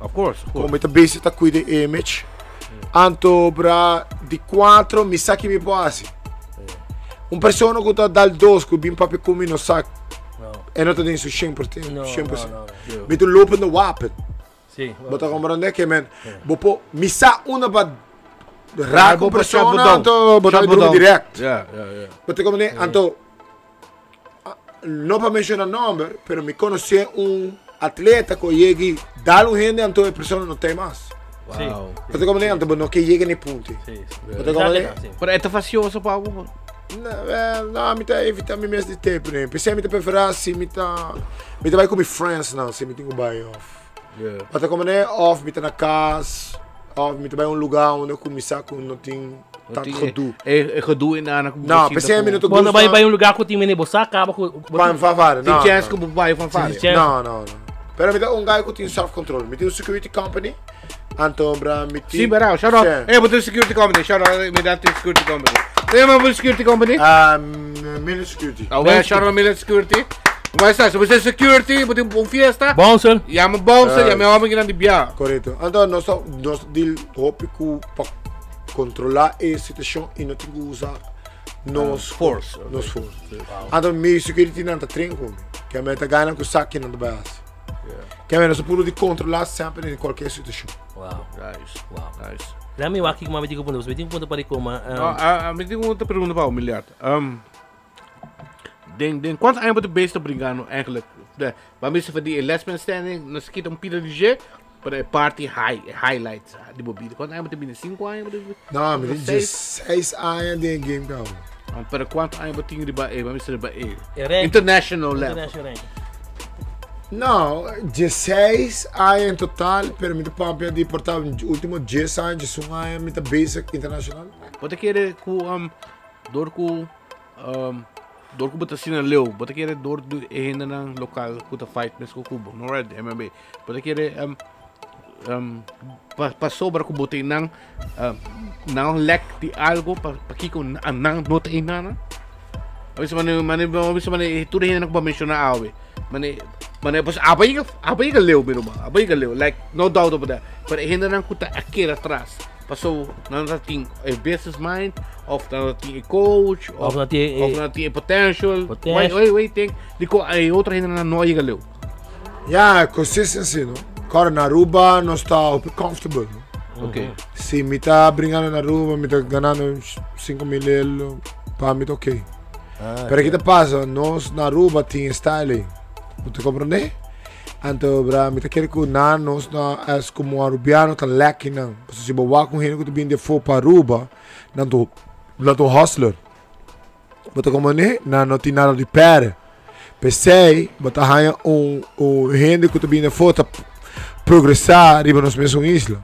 Of course. Como meti business ta cuida image. Anto bra de 4 mi sa que me base. Persona que tá dal 2 que bim papi comi no sac. E não tá dentro 100%. 100%. Meti lopen no wapen. Sim. Bota compreender que men. Bopo mi sa una ba raco persona anto bota direct. Bota compreender anto não para mencionar nome, mas me conheci atleta que chega dar gente então a pessoa não tem mais. Wow. Você como nem então não que chega nem ponto. Você como nem? Para é facioso para algo. Não, me tá evitando mesmo de tempo, né? Pensei me tá preferência, me tá vai com meus friends não, se me tenho buy off. Você como nem off, me tá na casa, off, me tá vai lugar onde eu começar com não tem tanto gedoe. Gedoe na não, pensei me não tô quando vai lugar que tem menino bossa acaba com fanfare. Tem chance que vai fanfare. Não. Pero me dá guy que tem self control, me tem security company. Anto bra me tem. Sim, bravo, shout out. But the security company, shout out me that security company. Tem uma security company? Million security. Shout out Million security. Mas tá, se você security, botem fiesta. Bouncer. Chama bouncer, chama homem que de bia. Correto. Então nós deal tópico para controlar a situação e não tem que usar nos force. Então me security não tá tranquilo. Que a meta ganha com saque não base. Que a meta puro de controlar sempre em qualquer situação. Wow. Nice. Dami aqui que me digo ponto, me digo ponto para como. Me digo outra pergunta para o Miliard. Den quanto anos ben je brengen eigenlijk? Waarmee ze van die lesbenstelling, dan schiet een PDG, para a party highlights de bebida. Quanto anos ben je 5 anos? Não, me diz 6 anos de game down. Para quanto anos ben je erbij? Waarmee ze erbij? International level. Não, 16 anos em total, pero me papo de portar último 10 anos, 1 ano me basic international. Wat ik hier door ku batasina leo, bota kere door ehena ng lokal kuta fight mes ko kubo, no red MMA. Bota kere pa sobra ku bote nang lek di algo pa kiko nang nota inana. Abis mane tudo ehena ko ba mensiona awe. Mane pas abay ka leo biro ba? Abay ka leo, like no doubt about that. Pero ehena nang kuta akira atrás. Passou na nating a business mind, of na nating a coach, of nating a potential. Wait, dico ai outra ainda na noia galeu. Yeah, consistency, no. Cara, na Aruba não está comfortable, no? Ok. Se me tá brincando na Aruba, me tá ganhando 5 mil euros, para mim tá ok. Pero que te passa, nós na Aruba tem style, você compreende? Então, bra, me tá querendo que nós é como arubiano tá leque não. Se bawa com gente que tu bem for para Aruba, não tô hustler. Bota como né, não tem nada de pé. Pensei, bota hanha gente que tu bem for tá progressar riba nos mesmos isla.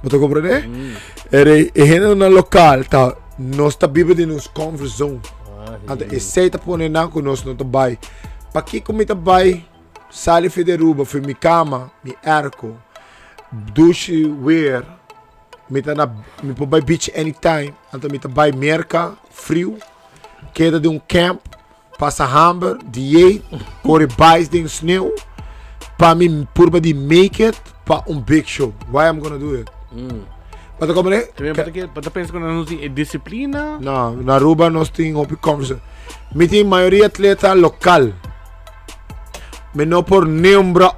Bota compreender? E gente na local tá nós tá vive de nos comfort zone. Então, esse tá pondo na com nós não tá vai. Para que como tá vai? Sali Federuba, foi minha cama, meu arco, douche, wear, me pode buy beach anytime, então me buy merca, frio, queda de camp, passa hamburger, diet, corre bikes de sneeuw, para mim purba de make it, para big show. Why I'm gonna do it? Bota como né? Bota pensa que não tem disciplina? Não, na Aruba nós temos conversa. Me tem maioria atleta local. Me não por lembra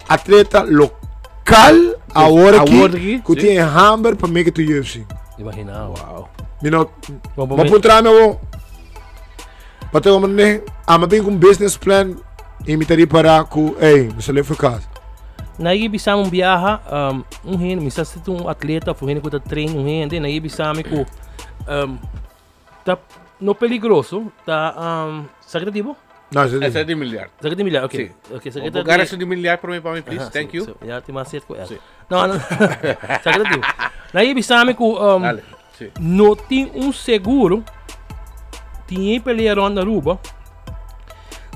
atleta local agora que tem hamburger para make it to UFC. Imagina, wow. Me não vou entrar meu. Bota como né? Bem com business plan e me teria para com, você leva casa. Naí bisa viaja hin misa se atleta fu hin ko treino hin de naí bisa me ko tá no peligroso tá sagrativo. Não, é 7 milhar. 7 milhar, ok. Sí. Ok, secretário. Vou ganhar 7 milhar para mim, please. Thank you. Já te macet ko. Não. Sagrativo. Naí bisa me ko no tem seguro. Tinha pelearon na Aruba.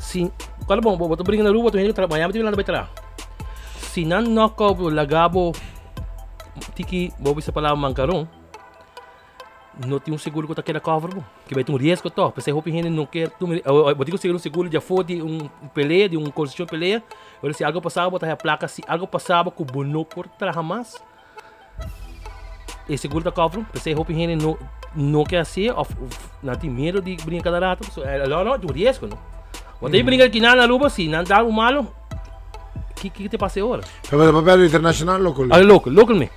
Sim, qual bom, boto briga na Aruba, tu hin trabalhar, mas tu não vai tra. Se não knockout lagabo tiki bobi sa pala mangkaron no tem seguro que tá querendo cover que vai ter risco to para ser hoping não quer tu botigo seguro já foi de peleia de condição peleia ou se algo passava botar a placa se algo passava com bono por tramas e seguro da cover para ser hoping não quer ser não tem medo de brincar cada rato não tem risco não botar brincar aqui na Aruba se não dá malo que te passa agora? Papel internacional local? Local me.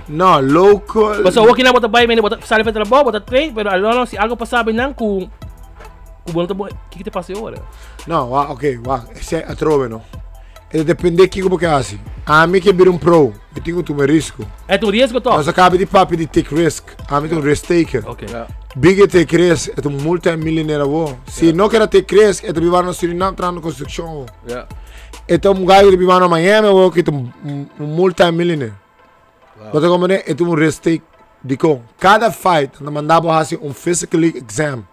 No, local. Basta okay na bota bay, bota sali para trabalho, bota trem, pero não se algo passava não com bom que te passa agora? Não, ok, se é trove não. Depende de como que assim. A mim que vir pro, eu tenho um risco. É tu risco to? Mas acaba de papi de take risk. A mim risk taker. Ok. Big take risk, é multimilionaire wo. Se não quer take risk, é viver no Suriname trando construção. Yeah. Então um gajo que vive no Miami ou que tem multimilionaire. Você como é risk take de com cada fight nós mandava fazer physical exam.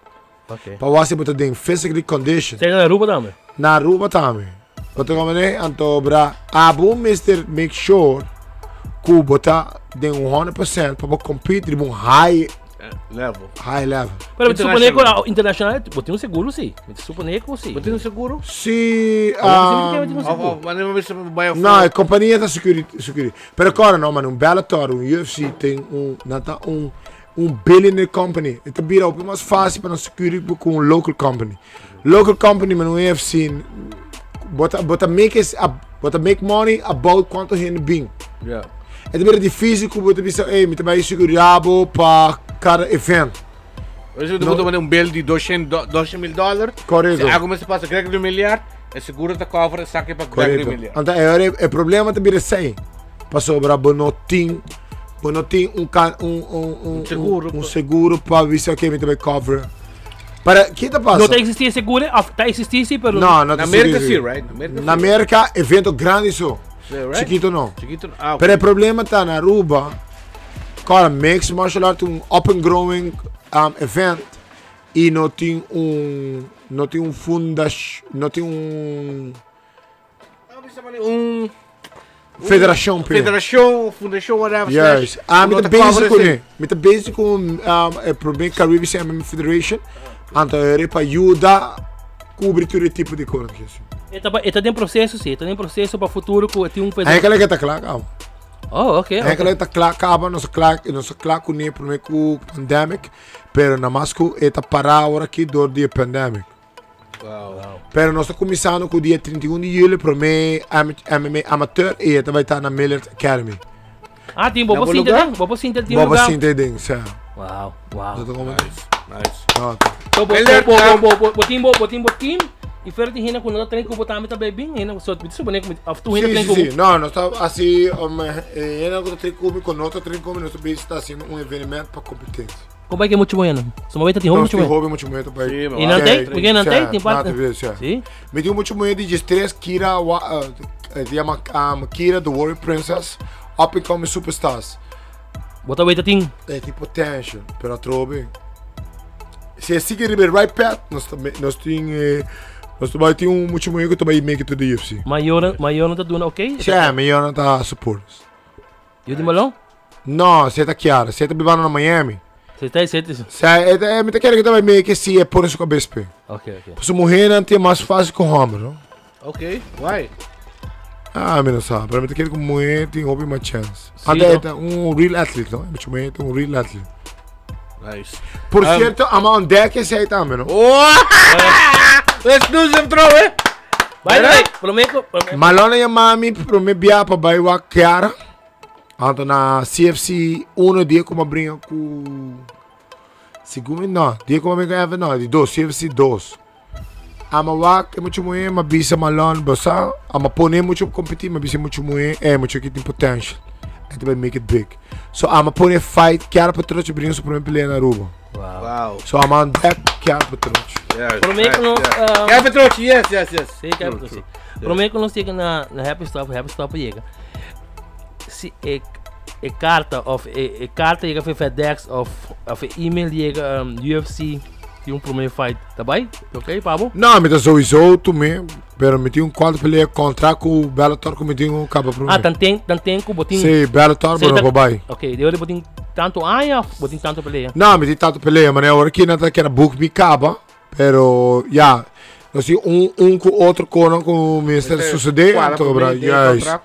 Ok. Para você botar em physical condition. Você na Aruba também? Na Aruba também. Você como é antobra abu Mr. Make sure que botar de 100% para competir em high level. Pero me supone que internacional, botem seguro sim. Me supone que sim. Botem seguro? Sim. Não, a companhia está security. Pero agora não, mano, Bellator, UFC tem billionaire company. Então vira o mais fácil para nós security com local company. Local company, mano, UFC bota make money about quanto gente bem. Yeah. É bem difícil que você pensa, me trabalho segurar para cada evento. Hoje eu vou tomar bill de $200 mil. Correto. Se algo mais passa, grego de milhar, é seguro da cover, saque para grego de milhar. Então, o problema também é assim. Para sobrar, bonotim seguro para ver se alguém me trabalha cover. Para que tá passando? Não tá existir seguro, tá existir sim, pero não na América sim, right? Na América, evento grande só. Right? Chiquito não. Okay. Pero o problema está na Aruba. Cara, mixed martial art up and growing event e não tem fundação, não tem federação, fundação, whatever. Yes. Me tá basic com problema Caribbean MMA Federation, então é para ajudar cobrir todo tipo de coisa. Está em processo, sim. Está em processo para o futuro que tem é aquela que está claro. Oh, ok. É aquela que está claro, não se claro com o pandemic, pero na mais que está parado agora aqui do dia pandemic. Wow. Pero nós estamos começando com o dia 31 de julho para mim MMA amateur e vai estar na Miller Academy. Ah, tem Bobo Sinter, Bobo Sinter tem lugar. Bobo Sinter tem, sim. Wow. Nice. Botim. E fora de hina quando nós temos que botar a bem bem, hina só me supone que tu hina tem como. Não, nós está assim, hina quando tem como nós está fazendo evento para competência. Como é que é muito bom, só uma vez tem muito bom. Hobby muito bom para ir. E não tem? Porque não tem parte. Sim. Me deu muito bom de stress Kira, Kira the Warrior Princess, up and coming superstars. Bota vez tem. É tipo tension, pero trobe. Se seguir o right path, nós também tem muito bom que também make it to the UFC. Maior não está doendo, ok? Sim, maior não está support. E o de Malão? Não, você está claro, você está vivendo na Miami. Você está me tá querendo que também meio que se é por isso que a BSP. Ok. Para sua mulher não tem mais fácil com o homem, não? Ok, why? Ah, menos sabe. Para mim, tem que muito tem hobby mais chance. Sim, Até real athlete, não? Muito real athlete. Nice. Por certo, a mão deck é aí também, não? Let's do some throw, eh? Vai, prometo. Malona e a mami, prometo biar para bair o cara. Então, na CFC 1 dia como brinca com... Segundo, não. Dia como brinca com não. De 2, CFC 2. Ama wak, muito muito, mas bisa malon, bossa. Ama pone muito competir, mas bisa muito muito, muito que tem potential. And vai make it big. So ama pone fight, quero para trote brinca o primeiro play na Aruba. Wow. So ama deck, quero para trote. Prometo não. Quer Petrochi, yes. Sim, quero Petrochi. Prometo não chega na Happy Stop chega. Se carta chega para FedEx of e-mail chega UFC. E primeiro fight, tá bem? Ok, Pablo? Não, mas sowieso também, pero me tinha quadro para contrato com o Bellator que me tinha um cabo para mim. Tem com botin. Sim, Bellator, mas não vai. Ok, deu de botin tanto aia, botin tanto peleia. Não, me tinha tanto peleia, mas agora aqui não tá querendo book me caba, pero já, nós tinha com outro cono com o Ministério suceder, então, bra, yes.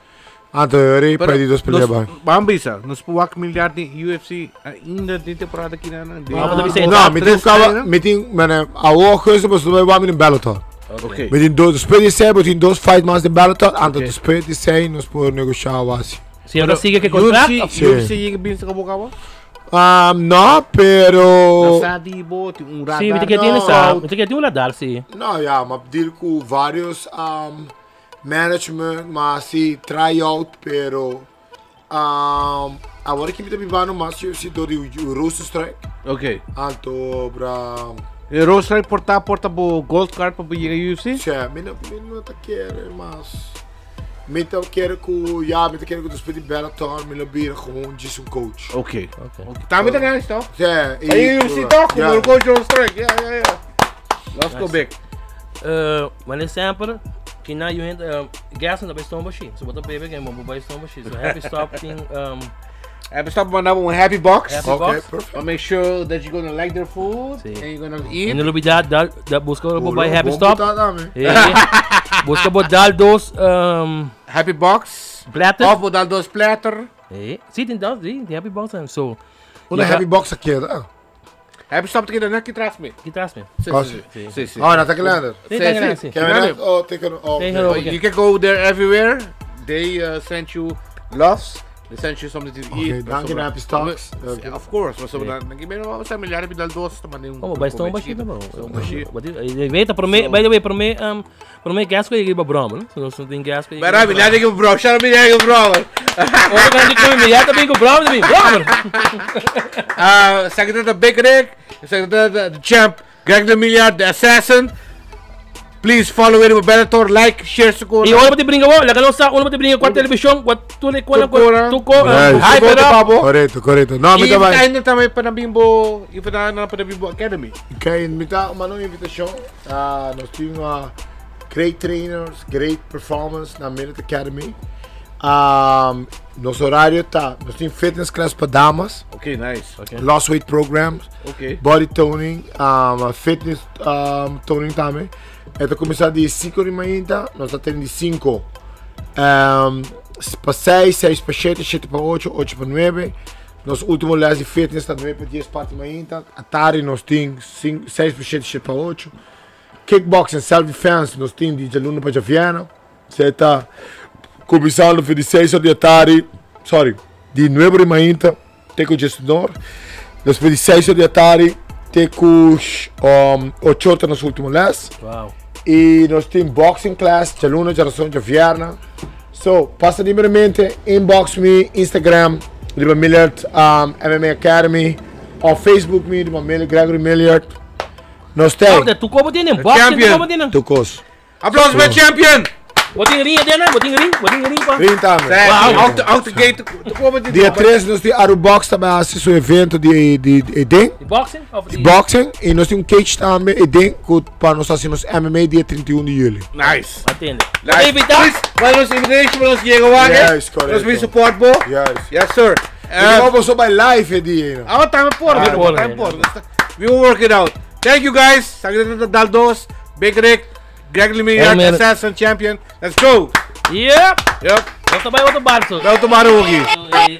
Então, eu irei para ir dos peleia bem. Bambisa, nos puak milhar de UFC ainda de temporada aqui na. Não, me tinha caba, me tinha, mano, a outra coisa mas não vai me Bellator. Ok. Me tinha depois de ser, me tinha 2 fight mais de Bellator, então depois de ser nós podemos negociar o assim. Se ainda siga que contrato? UFC chega bem se acabou. No, pero... Um radar. Sim, tem que ter um radar, sim. Não, já, mas deal com vários management, mas assim, tryout, pero... agora que me está vivendo mais UFC do Russo Strike. Ok. Então, pra... E Russo Strike porta o gold card para ir a UFC? Sim, não tá querendo, mas... Me tá querendo com... Já, me tá querendo com o Speedy Bellator, me lembra com um coach. Ok. Tá me ganhando, então? Sim. Aí UFC toca com o coach Russo Strike. Yeah. Let's go back. Mas sempre... Que na unit, gas na bestão baixinho. Se botar baby game, vou bestão baixinho. So Happy Stop tem Happy Stop mandava um happy box. Okay, perfect. I'll make sure that you're gonna like their food and you're gonna eat. E não olvidar da busca por buy Happy Stop. Busca por dar dos happy box. Platter. Of dar dos platter. Sim, tem Happy Box and so. Uma happy box aqui, tá? Happy Stop aqui na que traz me. Que traz me. Sim. Oh, não tá querendo. Sim. You can go there everywhere. They send you loves. They send you something to eat. Danke na Happy Stocks. Of course. Mas não sa milhar de dal dos também um. Oh, vai estar baixinho também. Veita para mim gas que iba broma, não? Se não tem gas que. Bara milhar de broma, chama milhar de broma. Ou quando tu milhar também com broma também. Secretary the Big Rick, Secretary the Champ, Greg the Milhar, the Assassin. Please follow it with Bellator, like, share, e olha para te brincar, olha que não sabe, olha para te brincar com a televisão, com tu le cola com hype it up. Correto. Não, me também. E ainda também para Bimbo, e para Bimbo Academy. Ok, me dá uma nova invitação. Nós temos great trainers, great performance na Millet Academy. Nosso horário tá, nós temos fitness class para damas. Ok, nice. Okay. Lost weight programs. Ok. Body toning, fitness toning também. Então começar de 5 de manhã, nós estamos tendo de 5 para 6, 6 para 7, 7 para 8, 8 para 9. Nosso último last de fitness está 9 para 10 parte da manhã. À tarde nós temos 6 para 7, 7 para 8. Kickboxing, self-defense, nós temos de aluno para Javiana. Você está começando de 6 da tarde, de 9 de manhã, tem com o gestor. Nós de 6 da tarde, tem com 8 nos últimos last. Wow. E nós temos boxing class, de aluno, geração de Vierna. So, passa livremente, inbox me, Instagram, Riba Millard, MMA Academy, ou Facebook me, Riba Millard, Gregory Millard. Nós temos. Tu como tem boxing, tu como tem. Tu cos. Aplausos para champion! Botin ring dena, botin ring pa. Ring também. Out the gate, tu como tem. Dia 3 nós temos Arubox também, assiste o evento de boxing? Boxing, e nós temos um cage também, para nós assistirmos MMA dia 31 de julho. Nice. Atende. Mas nós invitation, nós chegamos aqui. Yes, correto. Nós vimos support bo. Yes, sir. Vamos só by live, dia. Time for. We will work it out. Thank you guys. Secretary Daldos, Big Rick, Greg Lemire, Assassin Champion. Let's go. Yep. Nós também outro barco. Dá outro barulho aqui.